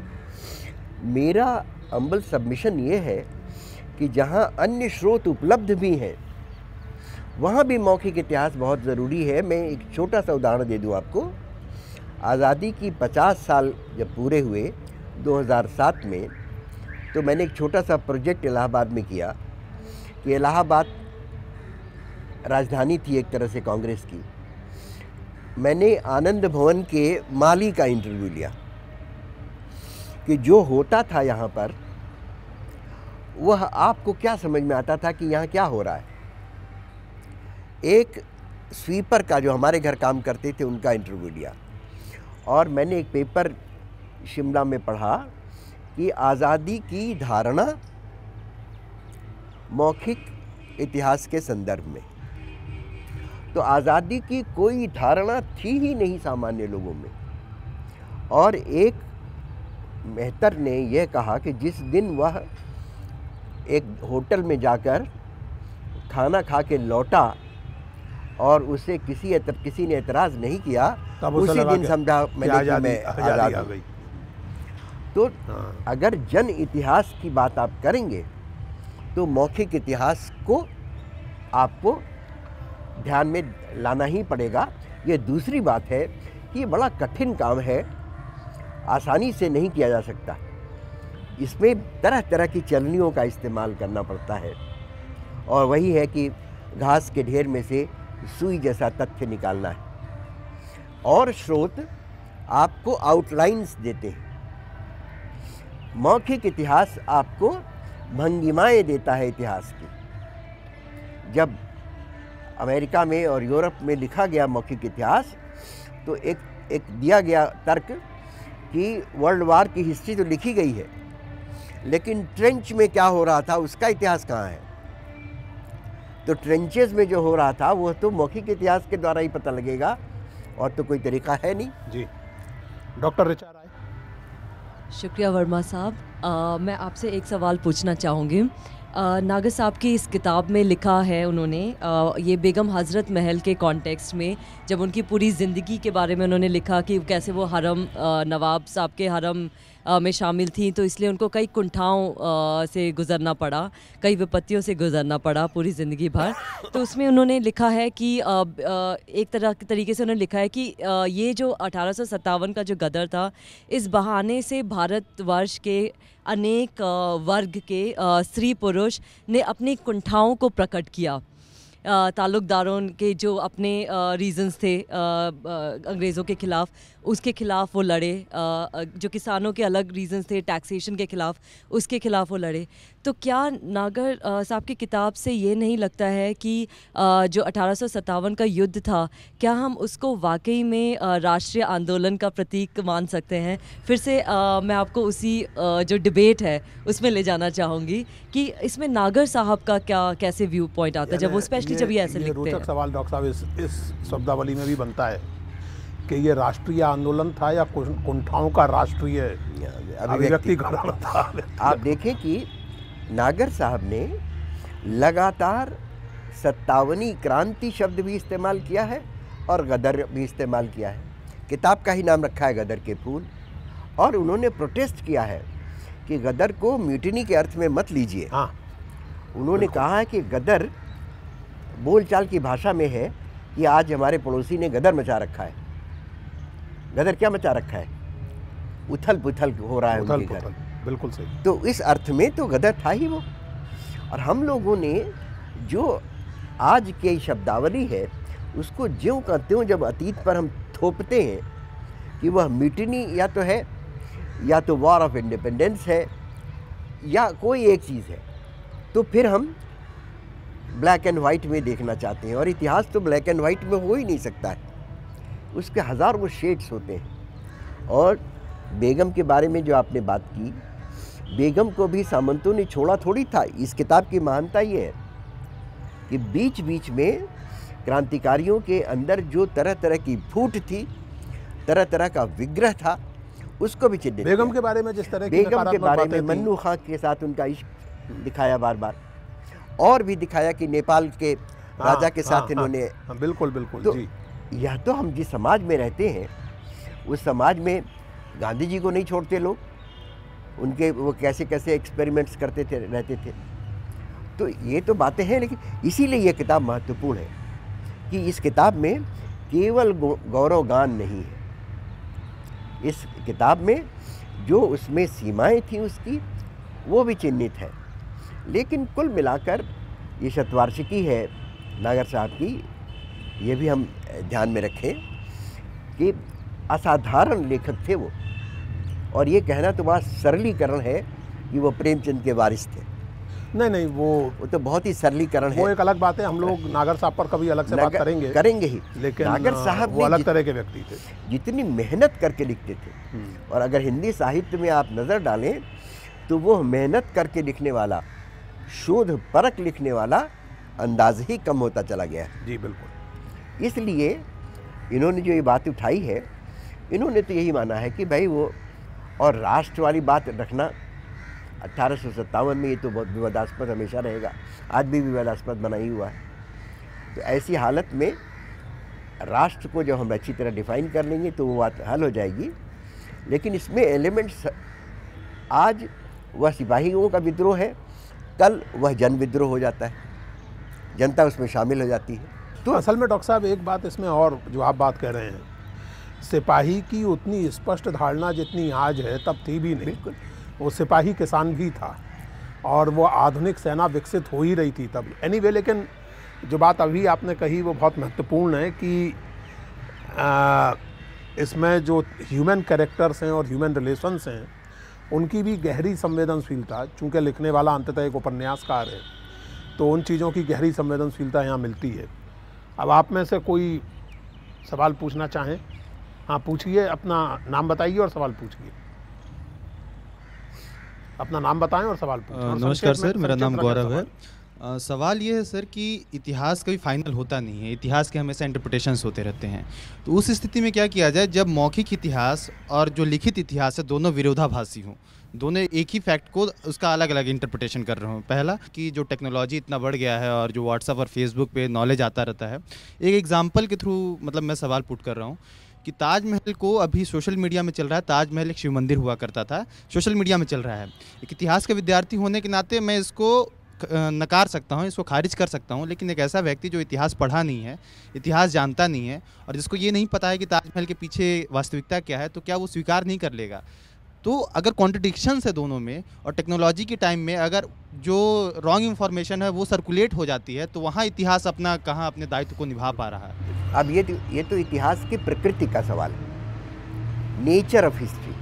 मेरा अम्बल सबमिशन ये है कि जहाँ अन्य स्रोत उपलब्ध भी हैं वहाँ भी मौखिक इतिहास बहुत ज़रूरी है। मैं एक छोटा सा उदाहरण दे दूँ आपको। आज़ादी की 50 साल जब पूरे हुए 2007 में, तो मैंने एक छोटा सा प्रोजेक्ट इलाहाबाद में किया कि इलाहाबाद राजधानी थी एक तरह से कांग्रेस की। मैंने आनंद भवन के माली का इंटरव्यू लिया कि जो होता था यहाँ पर वह आपको क्या समझ में आता था कि यहाँ क्या हो रहा है। एक स्वीपर का जो हमारे घर काम करते थे उनका इंटरव्यू लिया और मैंने एक पेपर शिमला में पढ़ा कि आज़ादी की धारणा मौखिक इतिहास के संदर्भ में। तो आज़ादी की कोई धारणा थी ही नहीं सामान्य लोगों में। और एक मेहतर ने यह कहा कि जिस दिन वह एक होटल में जाकर खाना खा के लौटा और उसे किसी ने एतराज़ नहीं किया, उसी दिन समझा मैंने कि मैं आज़ाद हो गई। तो अगर जन इतिहास की बात आप करेंगे तो मौखिक इतिहास को आपको ध्यान में लाना ही पड़ेगा। ये दूसरी बात है कि ये बड़ा कठिन काम है, आसानी से नहीं किया जा सकता। इसमें तरह तरह की चलनियों का इस्तेमाल करना पड़ता है और वही है कि घास के ढेर में से सुई जैसा तथ्य निकालना है। और स्रोत आपको आउटलाइंस देते हैं। मौखिक इतिहास आपको भंगिमाएं देता है इतिहास की। जब अमेरिका में और यूरोप में लिखा गया मौखिक इतिहास तो एक दिया गया तर्क कि वर्ल्ड वार की हिस्ट्री तो लिखी गई है, लेकिन ट्रेंच में क्या हो रहा था उसका इतिहास कहाँ है? तो ट्रेंचेस में जो हो रहा था वो तो मौखिक इतिहास के द्वारा ही पता लगेगा, और तो कोई तरीका है नहीं। जी, डॉक्टर ऋचा राय। शुक्रिया वर्मा साहब। मैं आपसे एक सवाल पूछना चाहूँगी। नागर साहब की इस किताब में लिखा है उन्होंने, ये बेगम हज़रत महल के कॉन्टेक्स्ट में, जब उनकी पूरी ज़िंदगी के बारे में उन्होंने लिखा कि कैसे वो हरम, नवाब साहब के हरम में शामिल थी, तो इसलिए उनको कई कुंठाओं से गुज़रना पड़ा, कई विपत्तियों से गुज़रना पड़ा पूरी ज़िंदगी भर। तो उसमें उन्होंने लिखा है कि एक तरीके से उन्होंने लिखा है कि ये जो 1857 का जो गदर था, इस बहाने से भारतवर्ष के अनेक वर्ग के स्त्री पुरुष ने अपनी कुंठाओं को प्रकट किया। ताल्लुकदारों के जो अपने रीजंस थे अंग्रेज़ों के ख़िलाफ़, उसके ख़िलाफ़ वो लड़े, जो किसानों के अलग रीजंस थे टैक्सेशन के ख़िलाफ़, उसके ख़िलाफ़ वो लड़े। तो क्या नागर साहब की किताब से ये नहीं लगता है कि जो 1857 का युद्ध था, क्या हम उसको वाकई में राष्ट्रीय आंदोलन का प्रतीक मान सकते हैं? फिर से मैं आपको उसी जो डिबेट है उसमें ले जाना चाहूँगी कि इसमें नागर साहब का कैसे व्यू पॉइंट आता है, जब वो स्पेशली जब ये ऐसे लिखते हैं। रोचक सवाल डॉक्टर साहब इस शब्दावली में भी बनता है कि ये राष्ट्रीय आंदोलन था या कुंठाओं का राष्ट्रीय अभिव्यक्ति था। आप देखें कि नागर साहब ने लगातार 57वीं क्रांति शब्द भी इस्तेमाल किया है और गदर भी इस्तेमाल किया है। किताब का ही नाम रखा है गदर के फूल, और उन्होंने प्रोटेस्ट किया है कि गदर को म्यूटिनी के अर्थ में मत लीजिए। हाँ, उन्होंने कहा है कि गदर बोलचाल की भाषा में है कि आज हमारे पड़ोसी ने गदर मचा रखा है। गदर क्या मचा रखा है? उथल पुथल हो रहा है उनके घर। बिल्कुल सही। तो इस अर्थ में तो गदर था ही वो। और हम लोगों ने जो आज की शब्दावली है उसको ज्यों का त्यों जब अतीत पर हम थोपते हैं कि वह म्यूटिनी या तो है, या तो वॉर ऑफ इंडिपेंडेंस है, या कोई एक चीज़ है, तो फिर हम ब्लैक एंड वाइट में देखना चाहते हैं। और इतिहास तो ब्लैक एंड वाइट में हो ही नहीं सकता है, उसके हज़ारों शेड्स होते हैं। और बेगम के बारे में जो आपने बात की, बेगम को भी सामंतों ने छोड़ा थोड़ी था। इस किताब की महानता ये है कि बीच बीच में क्रांतिकारियों के अंदर जो तरह तरह की फूट थी, तरह तरह का विग्रह था, उसको भी चिन्हित। बेगम के बारे में जिस तरह की बेगम के बारे में मन्नू खां के साथ उनका इश्क दिखाया बार बार, और भी दिखाया कि नेपाल के राजा के साथ इन्होंने। बिल्कुल बिल्कुल तो जी। यह तो हम जिस समाज में रहते हैं उस समाज में गांधी जी को नहीं छोड़ते लोग, उनके वो कैसे कैसे एक्सपेरिमेंट्स करते थे, रहते थे। तो ये तो बातें हैं, लेकिन इसीलिए ये किताब महत्वपूर्ण है कि इस किताब में केवल गौरव गान नहीं है। इस किताब में जो उसमें सीमाएं थी उसकी, वो भी चिन्हित है। लेकिन कुल मिलाकर ये शतवार्षिकी है नागर साहब की, ये भी हम ध्यान में रखें कि असाधारण लेखक थे वो। और ये कहना तो बड़ा सरलीकरण है कि वो प्रेमचंद के वारिस थे। नहीं, वो तो बहुत ही सरलीकरण है। वो एक अलग बात है, हम लोग नागर साहब पर कभी अलग से बात करेंगे ही। लेकिन नागर साहब वो अलग तरह के व्यक्ति थे, जितनी मेहनत करके लिखते थे। और अगर हिंदी साहित्य में आप नज़र डालें तो वो मेहनत करके लिखने वाला, शोध परक लिखने वाला अंदाज ही कम होता चला गया है। जी बिल्कुल। इसलिए इन्होंने जो ये बात उठाई है, इन्होंने तो यही माना है कि भाई वो, और राष्ट्र वाली बात रखना 1857 में ये तो बहुत विवादास्पद हमेशा रहेगा, आज भी विवादास्पद बना ही हुआ है। तो ऐसी हालत में राष्ट्र को जब हम अच्छी तरह डिफाइन कर लेंगे तो वो बात हल हो जाएगी। लेकिन इसमें एलिमेंट्स, आज वह सिपाहियों का विद्रोह है, कल वह जन विद्रोह हो जाता है, जनता उसमें शामिल हो जाती है। तो असल में डॉक्टर साहब एक बात इसमें और जो आप बात कह रहे हैं, सिपाही की उतनी स्पष्ट धारणा जितनी आज है तब थी भी नहीं। बिल्कुल, वो सिपाही किसान भी था और वो आधुनिक सेना विकसित हो ही रही थी तब। एनीवे, लेकिन जो बात अभी आपने कही वो बहुत महत्वपूर्ण है कि इसमें जो ह्यूमन कैरेक्टर्स हैं और ह्यूमन रिलेशंस हैं उनकी भी गहरी संवेदनशीलता, चूँकि लिखने वाला अंततः एक उपन्यासकार है तो उन चीज़ों की गहरी संवेदनशीलता यहाँ मिलती है। अब आप में से कोई सवाल पूछना चाहें? हाँ पूछिए, अपना नाम बताइए और सवाल पूछिए। अपना नाम बताएं और सवाल पूछें। और नमस्कार संक्षेप में- सर, मेरा नाम संक्षेप रखें गौरव है। सवाल। सवाल ये है सर कि इतिहास कभी फाइनल होता नहीं है, इतिहास के हमेशा इंटरप्रिटेशंस होते रहते हैं। तो उस स्थिति में क्या किया जाए जब मौखिक इतिहास और जो लिखित इतिहास है दोनों विरोधाभासी हों, दोनों एक ही फैक्ट को उसका अलग अलग इंटरप्रिटेशन कर रहे हों। पहला कि जो टेक्नोलॉजी इतना बढ़ गया है और जो व्हाट्सएप और फेसबुक पे नॉलेज आता रहता है, एक एग्जांपल के थ्रू मतलब मैं सवाल पुट कर रहा हूँ कि ताजमहल को अभी सोशल मीडिया में चल रहा है, ताजमहल एक शिव मंदिर हुआ करता था, सोशल मीडिया में चल रहा है। एक इतिहास के विद्यार्थी होने के नाते मैं इसको नकार सकता हूँ, इसको खारिज कर सकता हूँ, लेकिन एक ऐसा व्यक्ति जो इतिहास पढ़ा नहीं है, इतिहास जानता नहीं है और जिसको ये नहीं पता है कि ताजमहल के पीछे वास्तविकता क्या है, तो क्या वो स्वीकार नहीं कर लेगा? तो अगर कॉन्ट्रडिक्शंस है दोनों में और टेक्नोलॉजी के टाइम में अगर जो रॉन्ग इन्फॉर्मेशन है वो सर्कुलेट हो जाती है, तो वहाँ इतिहास अपना कहाँ अपने दायित्व को निभा पा रहा है? अब ये तो इतिहास की प्रकृति का सवाल है, नेचर ऑफ हिस्ट्री।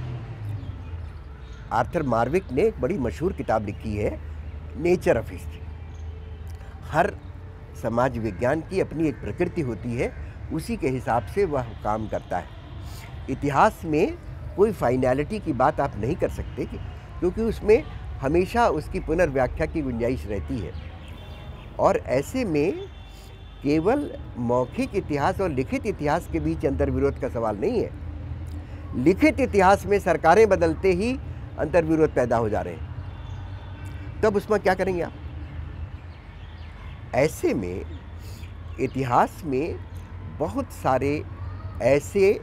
आर्थर मार्विक ने एक बड़ी मशहूर किताब लिखी है, नेचर ऑफ हिस्ट्री। हर समाज विज्ञान की अपनी एक प्रकृति होती है, उसी के हिसाब से वह काम करता है। इतिहास में कोई फाइनैलिटी की बात आप नहीं कर सकते क्योंकि उसमें हमेशा उसकी पुनर्व्याख्या की गुंजाइश रहती है। और ऐसे में केवल मौखिक इतिहास और लिखित इतिहास के बीच अंतर्विरोध का सवाल नहीं है। लिखित इतिहास में सरकारें बदलते ही अंतर्विरोध पैदा हो जा रहे हैं, तब उसमें क्या करेंगे आप? ऐसे में इतिहास में बहुत सारे ऐसे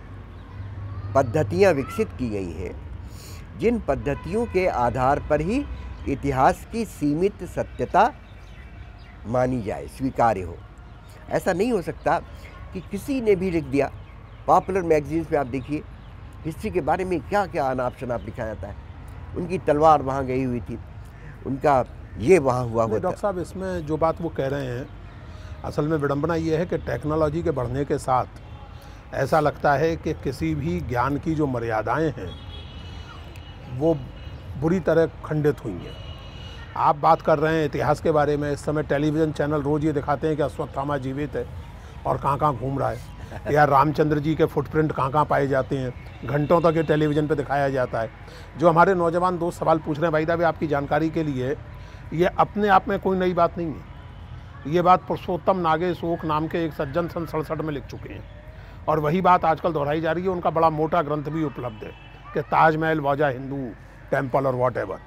पद्धतियाँ विकसित की गई हैं जिन पद्धतियों के आधार पर ही इतिहास की सीमित सत्यता मानी जाए, स्वीकार्य हो। ऐसा नहीं हो सकता कि किसी ने भी लिख दिया। पॉपुलर मैगजीन्स में आप देखिए हिस्ट्री के बारे में क्या क्या अनाप शनाप लिखा जाता है। उनकी तलवार वहाँ गई हुई थी, उनका ये वहाँ हुआ हुआ था। डॉक्टर साहब, इसमें जो बात वो कह रहे हैं, असल में विडंबना ये है कि टेक्नोलॉजी के बढ़ने के साथ ऐसा लगता है कि किसी भी ज्ञान की जो मर्यादाएं हैं वो बुरी तरह खंडित हुई हैं। आप बात कर रहे हैं इतिहास के बारे में, इस समय टेलीविज़न चैनल रोज़ ये दिखाते हैं कि अश्वत्थामा जीवित है और कहाँ घूम रहा है, या रामचंद्र जी के फुटप्रिंट कहाँ पाए जाते हैं, घंटों तक ये टेलीविज़न पे दिखाया जाता है। जो हमारे नौजवान दोस्त सवाल पूछ रहे हैं, भाई साहब आपकी जानकारी के लिए, ये अपने आप में कोई नई बात नहीं है। ये बात पुरुषोत्तम नागेश ओक नाम के एक सज्जन सन 67 में लिख चुके हैं और वही बात आजकल दोहराई जा रही है। उनका बड़ा मोटा ग्रंथ भी उपलब्ध है कि Taj Mahal was a Hindu temple और वॉट एवर।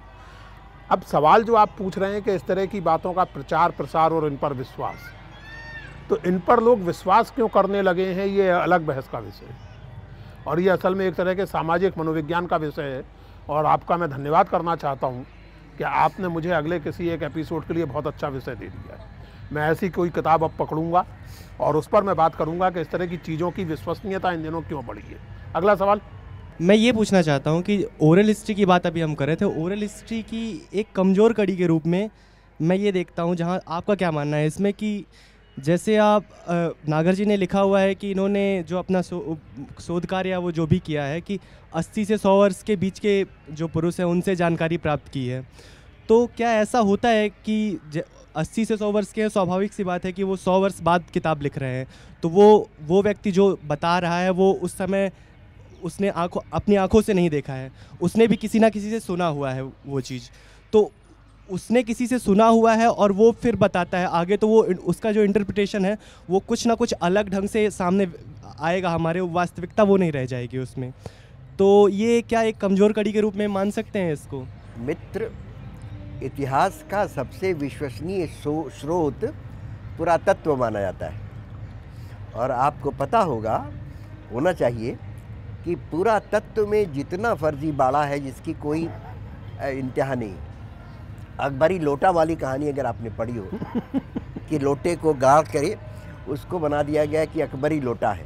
अब सवाल जो आप पूछ रहे हैं कि इस तरह की बातों का प्रचार प्रसार और इन पर विश्वास, तो इन पर लोग विश्वास क्यों करने लगे हैं, ये अलग बहस का विषय है और ये असल में एक तरह के सामाजिक मनोविज्ञान का विषय है। और आपका मैं धन्यवाद करना चाहता हूँ कि आपने मुझे अगले किसी एक एपिसोड के लिए बहुत अच्छा विषय दे दिया है। मैं ऐसी कोई किताब अब पकड़ूंगा और उस पर मैं बात करूंगा कि इस तरह की चीज़ों की विश्वसनीयता इन दिनों क्यों बढ़ी है। अगला सवाल मैं ये पूछना चाहता हूँ कि ओरल हिस्ट्री की बात अभी हम कर रहे थे, ओरल हिस्ट्री की एक कमज़ोर कड़ी के रूप में मैं ये देखता हूँ, जहाँ आपका क्या मानना है इसमें कि जैसे आप नागर जी ने लिखा हुआ है कि इन्होंने जो अपना शोध कार्य या वो जो भी किया है कि 80 से 100 वर्ष के बीच के जो पुरुष हैं उनसे जानकारी प्राप्त की है। तो क्या ऐसा होता है कि 80 से 100 वर्ष के, स्वाभाविक सी बात है कि वो 100 वर्ष बाद किताब लिख रहे हैं, तो वो व्यक्ति जो बता रहा है वो उस समय उसने अपनी आंखों से नहीं देखा है, उसने भी किसी ना किसी से सुना हुआ है वो चीज़। तो उसने किसी से सुना हुआ है और वो फिर बताता है आगे, तो वो उसका जो इंटरप्रिटेशन है वो कुछ ना कुछ अलग ढंग से सामने आएगा, हमारे वास्तविकता वो नहीं रह जाएगी उसमें। तो ये क्या एक कमज़ोर कड़ी के रूप में मान सकते हैं इसको? मित्र, इतिहास का सबसे विश्वसनीय स्रोत पुरातत्व माना जाता है और आपको पता होना चाहिए कि पुरातत्व में जितना फर्जीवाड़ा है जिसकी कोई इंतहा नहीं। अकबरी लोटा वाली कहानी अगर आपने पढ़ी हो कि लोटे को गाड़ करे उसको बना दिया गया कि अकबरी लोटा है,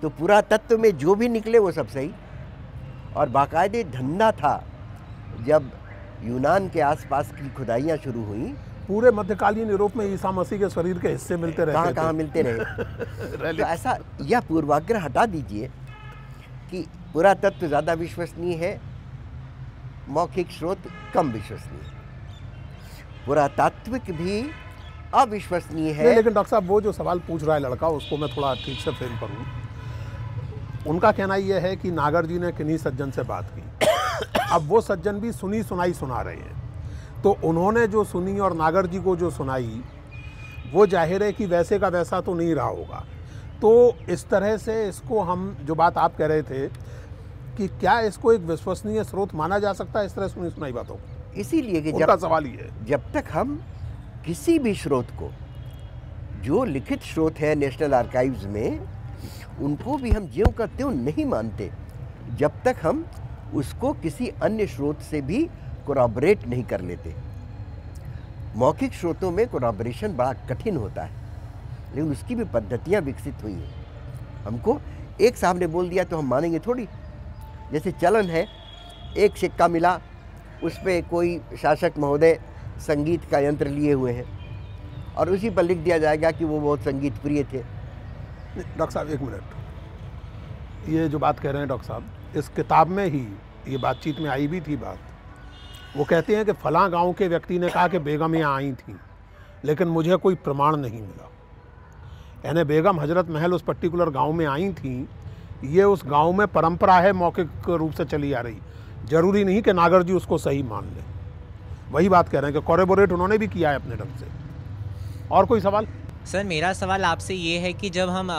तो पुरातत्व में जो भी निकले वो सब सही। और बाकायदे धंधा था, जब यूनान के आसपास की खुदाइयाँ शुरू हुई, पूरे मध्यकालीन यूरोप में ईसा मसीह के शरीर के हिस्से मिलते रहे, कहाँ मिलते रहे। तो ऐसा यह पूर्वाग्रह हटा दीजिए कि पुरातत्व ज़्यादा विश्वसनीय है, मौखिक स्रोत कम विश्वसनीय। पुरातात्विक भी अविश्वसनीय है। लेकिन डॉक्टर साहब वो जो सवाल पूछ रहा है लड़का, उसको मैं थोड़ा ठीक से फ्रेम करूँ उनका कहना यह है कि नागर जी ने किन्हीं सज्जन से बात की। अब वो सज्जन भी सुनी सुनाई सुना रहे हैं, तो उन्होंने जो सुनी और नागर जी को जो सुनाई वो जाहिर है कि वैसे का वैसा तो नहीं रहा होगा। तो इस तरह से इसको हम, जो बात आप कह रहे थे कि क्या इसको एक विश्वसनीय स्रोत माना जा सकता है इस तरह सुनी सुनाई बातों को? इसीलिए कि उनका सवाल ये है, जब तक हम किसी भी स्रोत को, जो लिखित स्रोत है नेशनल आर्काइव्स में, उनको भी हम ज्यों का त्यों नहीं मानते, जब तक हम उसको किसी अन्य स्रोत से भी कोराबरेट नहीं कर लेते। मौखिक स्रोतों में कोराबरेशन बड़ा कठिन होता है, लेकिन उसकी भी पद्धतियाँ विकसित हुई हैं। हमको एक साहब ने बोल दिया तो हम मानेंगे थोड़ी। जैसे चलन है, एक सिक्का मिला, उस पर कोई शासक महोदय संगीत का यंत्र लिए हुए हैं और उसी पर लिख दिया जाएगा कि वो बहुत संगीत प्रिय थे। डॉक्टर साहब एक मिनट, ये जो बात कह रहे हैं डॉक्टर साहब, इस किताब में ही ये बातचीत में आई भी थी बात। वो कहते हैं कि फलां गांव के व्यक्ति ने कहा कि बेगम यहाँ आई थी, लेकिन मुझे कोई प्रमाण नहीं मिला। यानी बेगम हजरत महल उस पर्टिकुलर गांव में आई थी, ये उस गांव में परंपरा है, मौखिक रूप से चली आ रही। जरूरी नहीं कि नागर जी उसको सही मान लें। वही बात कह रहे हैं कि कोरेबोरेट उन्होंने भी किया है अपने ढंग से। और कोई सवाल? सर, मेरा सवाल आपसे ये है कि जब हम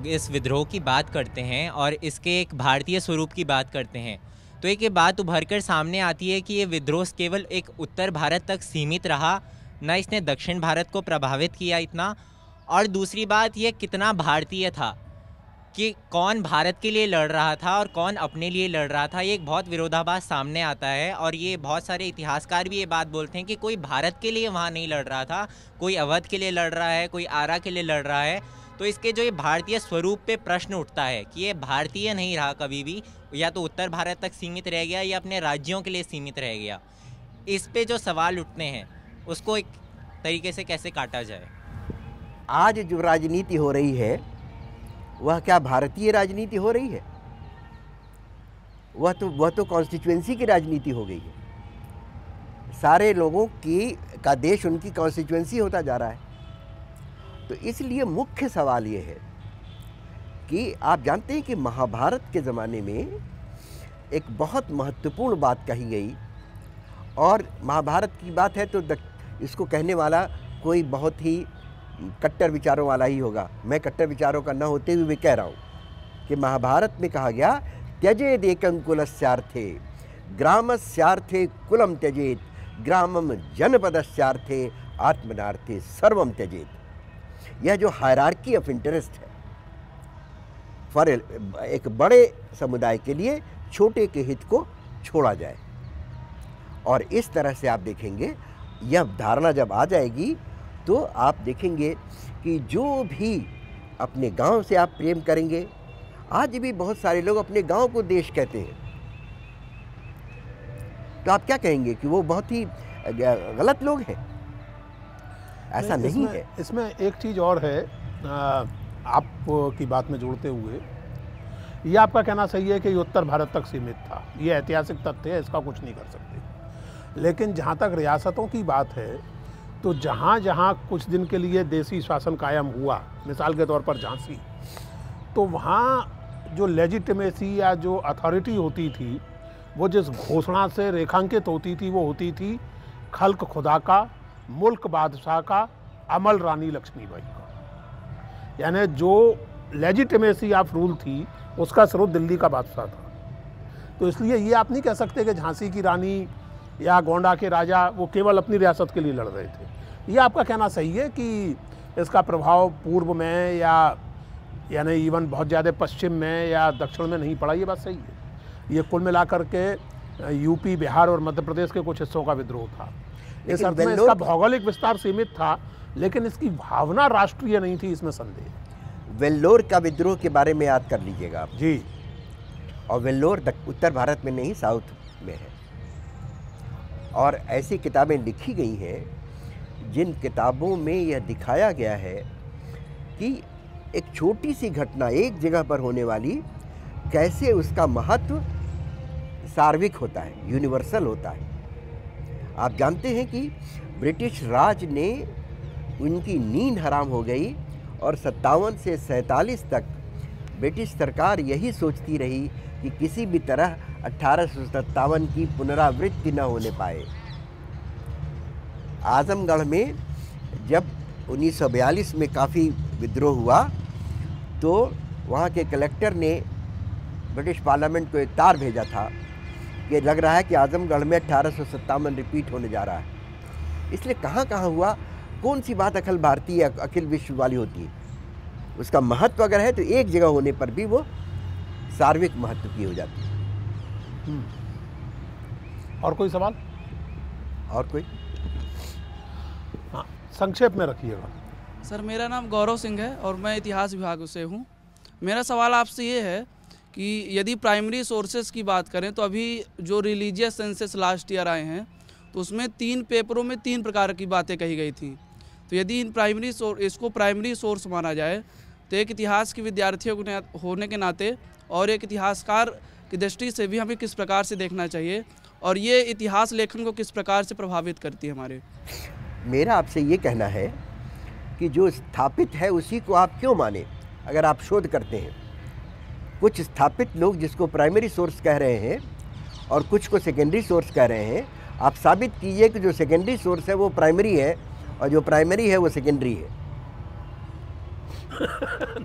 इस विद्रोह की बात करते हैं और इसके एक भारतीय स्वरूप की बात करते हैं, तो एक ये बात उभर कर सामने आती है कि ये विद्रोह केवल एक उत्तर भारत तक सीमित रहा, न इसने दक्षिण भारत को प्रभावित किया इतना, और दूसरी बात ये कितना भारतीय था, कि कौन भारत के लिए लड़ रहा था और कौन अपने लिए लड़ रहा था। ये एक बहुत विरोधाभास सामने आता है, और ये बहुत सारे इतिहासकार भी ये बात बोलते हैं कि कोई भारत के लिए वहाँ नहीं लड़ रहा था, कोई अवध के लिए लड़ रहा है, कोई आरा के लिए लड़ रहा है। तो इसके जो ये भारतीय स्वरूप पे प्रश्न उठता है कि ये भारतीय नहीं रहा कभी भी, या तो उत्तर भारत तक सीमित रह गया या अपने राज्यों के लिए सीमित रह गया। इस पे जो सवाल उठते हैं उसको एक तरीके से कैसे काटा जाए? आज जो राजनीति हो रही है वह क्या भारतीय राजनीति हो रही है? वह तो कॉन्स्टिट्यूएंसी की राजनीति हो गई है। सारे लोगों का देश उनकी कॉन्स्टिट्यूएंसी होता जा रहा है। तो इसलिए मुख्य सवाल ये है कि आप जानते हैं कि महाभारत के ज़माने में एक बहुत महत्वपूर्ण बात कही गई, और महाभारत की बात है तो इसको कहने वाला कोई बहुत ही कट्टर विचारों वाला ही होगा। मैं कट्टर विचारों का न होते हुए भी कह रहा हूँ कि महाभारत में कहा गया, त्यजेद एकं कुलस्यार्थे ग्रामस्यार्थे कुलम त्यजेत, ग्रामम जनपदस्यार्थे आत्मनार्थे सर्वम त्यजेत। यह जो हायरार्की ऑफ इंटरेस्ट है, फॉर एक बड़े समुदाय के लिए छोटे के हित को छोड़ा जाए। और इस तरह से आप देखेंगे, यह धारणा जब आ जाएगी तो आप देखेंगे कि जो भी अपने गांव से आप प्रेम करेंगे, आज भी बहुत सारे लोग अपने गांव को देश कहते हैं, तो आप क्या कहेंगे कि वो बहुत ही गलत लोग हैं? ऐसा नहीं है। इसमें एक चीज़ और है, आप की बात में जोड़ते हुए, ये आपका कहना सही है कि ये उत्तर भारत तक सीमित था, ये ऐतिहासिक तथ्य है, इसका कुछ नहीं कर सकते। लेकिन जहाँ तक रियासतों की बात है, तो जहाँ जहाँ कुछ दिन के लिए देसी शासन कायम हुआ, मिसाल के तौर पर झांसी, तो वहाँ जो लेजिटिमेसी या जो अथॉरिटी होती थी, वो जिस घोषणा से रेखांकित होती थी, वो होती थी खल्क खुदा का, मुल्क बादशाह का, अमल रानी लक्ष्मीबाई का। यानी जो लेजिटिमेसी ऑफ रूल थी, उसका स्रोत दिल्ली का बादशाह था। तो इसलिए ये आप नहीं कह सकते कि झांसी की रानी या गोंडा के राजा वो केवल अपनी रियासत के लिए लड़ रहे थे। ये आपका कहना सही है कि इसका प्रभाव पूर्व में यानी इवन बहुत ज़्यादा पश्चिम में या दक्षिण में नहीं पड़ा, ये बात सही है। ये कुल मिलाकर के यूपी, बिहार और मध्य प्रदेश के कुछ हिस्सों का विद्रोह था। इस अर्थ में इसका भौगोलिक विस्तार सीमित था, लेकिन इसकी भावना राष्ट्रीय नहीं थी, इसमें संदेह। वेल्लोर का विद्रोह के बारे में याद कर लीजिएगा आप जी। और वेल्लोर उत्तर भारत में नहीं, साउथ में है। और ऐसी किताबें लिखी गई हैं जिन किताबों में यह दिखाया गया है कि एक छोटी सी घटना एक जगह पर होने वाली, कैसे उसका महत्व सार्विक होता है, यूनिवर्सल होता है। आप जानते हैं कि ब्रिटिश राज ने, उनकी नींद हराम हो गई और 57 से 47 तक ब्रिटिश सरकार यही सोचती रही कि किसी भी तरह 1857 की पुनरावृत्ति न होने पाए। आजमगढ़ में जब 1942 में काफ़ी विद्रोह हुआ तो वहाँ के कलेक्टर ने ब्रिटिश पार्लियामेंट को एक तार भेजा था कि लग रहा है कि आजमगढ़ में 1857 रिपीट होने जा रहा है। इसलिए कहाँ कहाँ हुआ, कौन सी बात अखिल भारतीय अखिल विश्व वाली होती है, उसका महत्व अगर है तो एक जगह होने पर भी वो सार्वत्रिक महत्व की हो जाती है। और कोई सवाल? और कोई? हाँ, संक्षेप में रखिएगा। सर, मेरा नाम गौरव सिंह है और मैं इतिहास विभाग से हूँ। मेरा सवाल आपसे ये है कि यदि प्राइमरी सोर्सेज की बात करें तो अभी जो रिलीजियस सेंसस लास्ट ईयर आए हैं तो उसमें 3 पेपरों में 3 प्रकार की बातें कही गई थी। तो यदि इसको प्राइमरी सोर्स माना जाए तो एक इतिहास के विद्यार्थियों को होने के नाते और एक इतिहासकार की दृष्टि से भी हमें किस प्रकार से देखना चाहिए और ये इतिहास लेखन को किस प्रकार से प्रभावित करती है हमारे? मेरा आपसे ये कहना है कि जो स्थापित है उसी को आप क्यों माने। अगर आप शोध करते हैं, कुछ स्थापित लोग जिसको प्राइमरी सोर्स कह रहे हैं और कुछ को सेकेंडरी सोर्स कह रहे हैं, आप साबित कीजिए कि जो सेकेंडरी सोर्स है वो प्राइमरी है और जो प्राइमरी है वो सेकेंडरी है।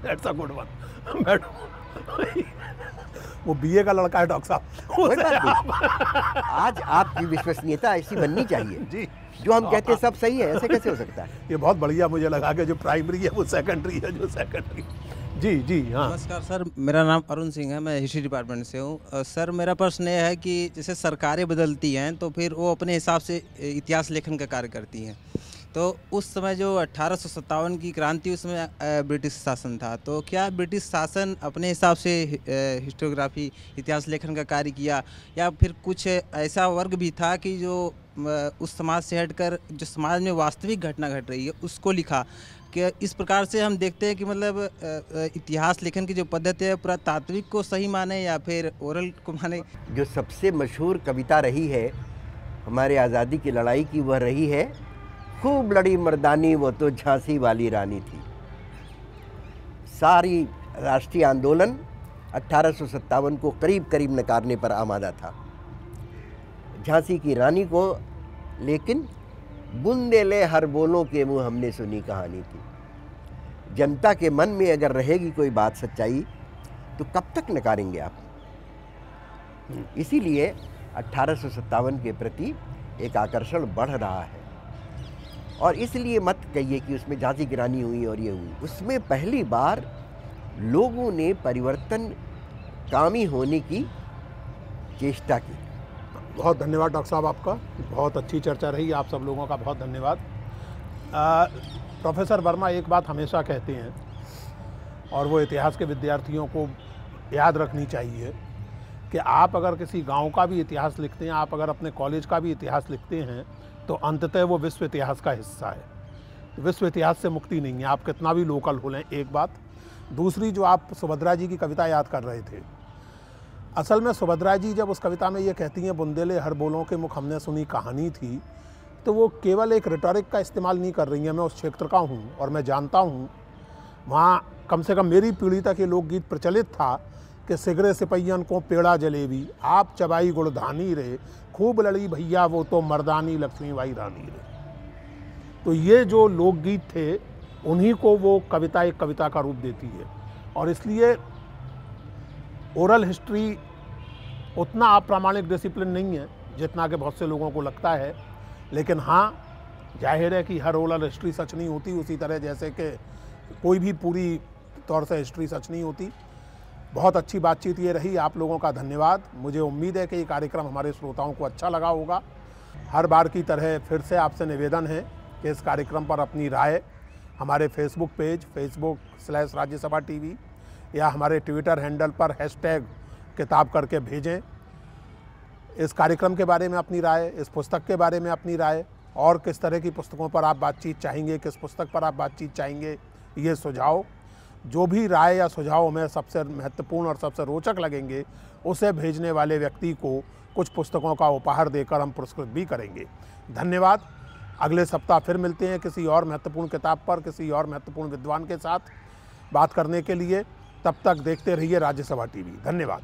That's a good one. वो बीए का लड़का है डॉक्टर साहब। आज आपकी विश्वसनीयता ऐसी बननी चाहिए जी, जो हम कहते हैं सब सही है, ऐसे कैसे हो सकता है? ये बहुत बढ़िया मुझे लगा कि जो प्राइमरी है वो सेकेंडरी है, जो सेकेंडरी। जी जी हाँ। नमस्कार सर, मेरा नाम अरुण सिंह है, मैं हिस्ट्री डिपार्टमेंट से हूँ। सर, मेरा प्रश्न ये है कि जैसे सरकारें बदलती हैं तो फिर वो अपने हिसाब से इतिहास लेखन का कार्य करती हैं। तो उस समय जो 1857 की क्रांति, उसमें ब्रिटिश शासन था, तो क्या ब्रिटिश शासन अपने हिसाब से हिस्टोग्राफी इतिहास लेखन का कार्य किया या फिर कुछ ऐसा वर्ग भी था कि जो उस समाज से हटकर जो समाज में वास्तविक घटना घट रही है उसको लिखा? कि इस प्रकार से हम देखते हैं कि मतलब इतिहास लेखन की जो पद्धति है पूरा तात्विक को सही माने या फिर ओरल को माने? जो सबसे मशहूर कविता रही है हमारे आज़ादी की लड़ाई की, वह रही है खूब लड़ी मर्दानी वो तो झांसी वाली रानी थी। सारी राष्ट्रीय आंदोलन 1857 को करीब करीब नकारने पर आमादा था। झांसी की रानी को लेकिन बुंदेले हर बोलों के मुंह हमने सुनी कहानी थी। जनता के मन में अगर रहेगी कोई बात सच्चाई तो कब तक नकारेंगे आप? इसीलिए 1857 के प्रति एक आकर्षण बढ़ रहा है और इसलिए मत कहिए कि उसमें झांसी की रानी हुई और ये हुई। उसमें पहली बार लोगों ने परिवर्तन कामी होने की चेष्टा की। बहुत धन्यवाद डॉक्टर साहब आपका, बहुत अच्छी चर्चा रही। आप सब लोगों का बहुत धन्यवाद। प्रोफेसर वर्मा एक बात हमेशा कहते हैं और वो इतिहास के विद्यार्थियों को याद रखनी चाहिए कि आप अगर किसी गांव का भी इतिहास लिखते हैं, आप अगर अपने कॉलेज का भी इतिहास लिखते हैं तो अंततः वो विश्व इतिहास का हिस्सा है। विश्व इतिहास से मुक्ति नहीं है, आप कितना भी लोकल हो लें। एक बात। दूसरी, जो आप सुभद्रा जी की कविता याद कर रहे थे, असल में सुभद्रा जी जब उस कविता में ये कहती हैं बुंदेले हर बोलों के मुख हमने सुनी कहानी थी, तो वो केवल एक रिटोरिक का इस्तेमाल नहीं कर रही हैं। मैं उस क्षेत्र का हूँ और मैं जानता हूँ, वहाँ कम से कम मेरी पीढ़ी तक ये लोकगीत प्रचलित था कि सिगरे सिपहियन को पेड़ा जलेबी, आप चबाई गुड़धानी रे, खूब लड़ी भैया वो तो मर्दानी लक्ष्मीबाई रानी रे। तो ये जो लोकगीत थे उन्हीं को वो कविता एक कविता का रूप देती है और इसलिए ओरल हिस्ट्री उतना अप्रामाणिक डिसिप्लिन नहीं है जितना कि बहुत से लोगों को लगता है। लेकिन हाँ, जाहिर है कि हर ओरल हिस्ट्री सच नहीं होती, उसी तरह जैसे कि कोई भी पूरी तौर से हिस्ट्री सच नहीं होती। बहुत अच्छी बातचीत ये रही, आप लोगों का धन्यवाद। मुझे उम्मीद है कि ये कार्यक्रम हमारे श्रोताओं को अच्छा लगा होगा। हर बार की तरह फिर से आपसे निवेदन है कि इस कार्यक्रम पर अपनी राय हमारे फेसबुक पेज facebook/राज्यसभा टीवी या हमारे ट्विटर हैंडल पर #किताब करके भेजें। इस कार्यक्रम के बारे में अपनी राय, इस पुस्तक के बारे में अपनी राय और किस तरह की पुस्तकों पर आप बातचीत चाहेंगे, किस पुस्तक पर आप बातचीत चाहेंगे, ये सुझाव, जो भी राय या सुझाव हमें सबसे महत्वपूर्ण और सबसे रोचक लगेंगे उसे भेजने वाले व्यक्ति को कुछ पुस्तकों का उपहार देकर हम पुरस्कृत भी करेंगे। धन्यवाद। अगले सप्ताह फिर मिलते हैं किसी और महत्वपूर्ण किताब पर, किसी और महत्वपूर्ण विद्वान के साथ बात करने के लिए। तब तक देखते रहिए राज्यसभा टीवी। धन्यवाद।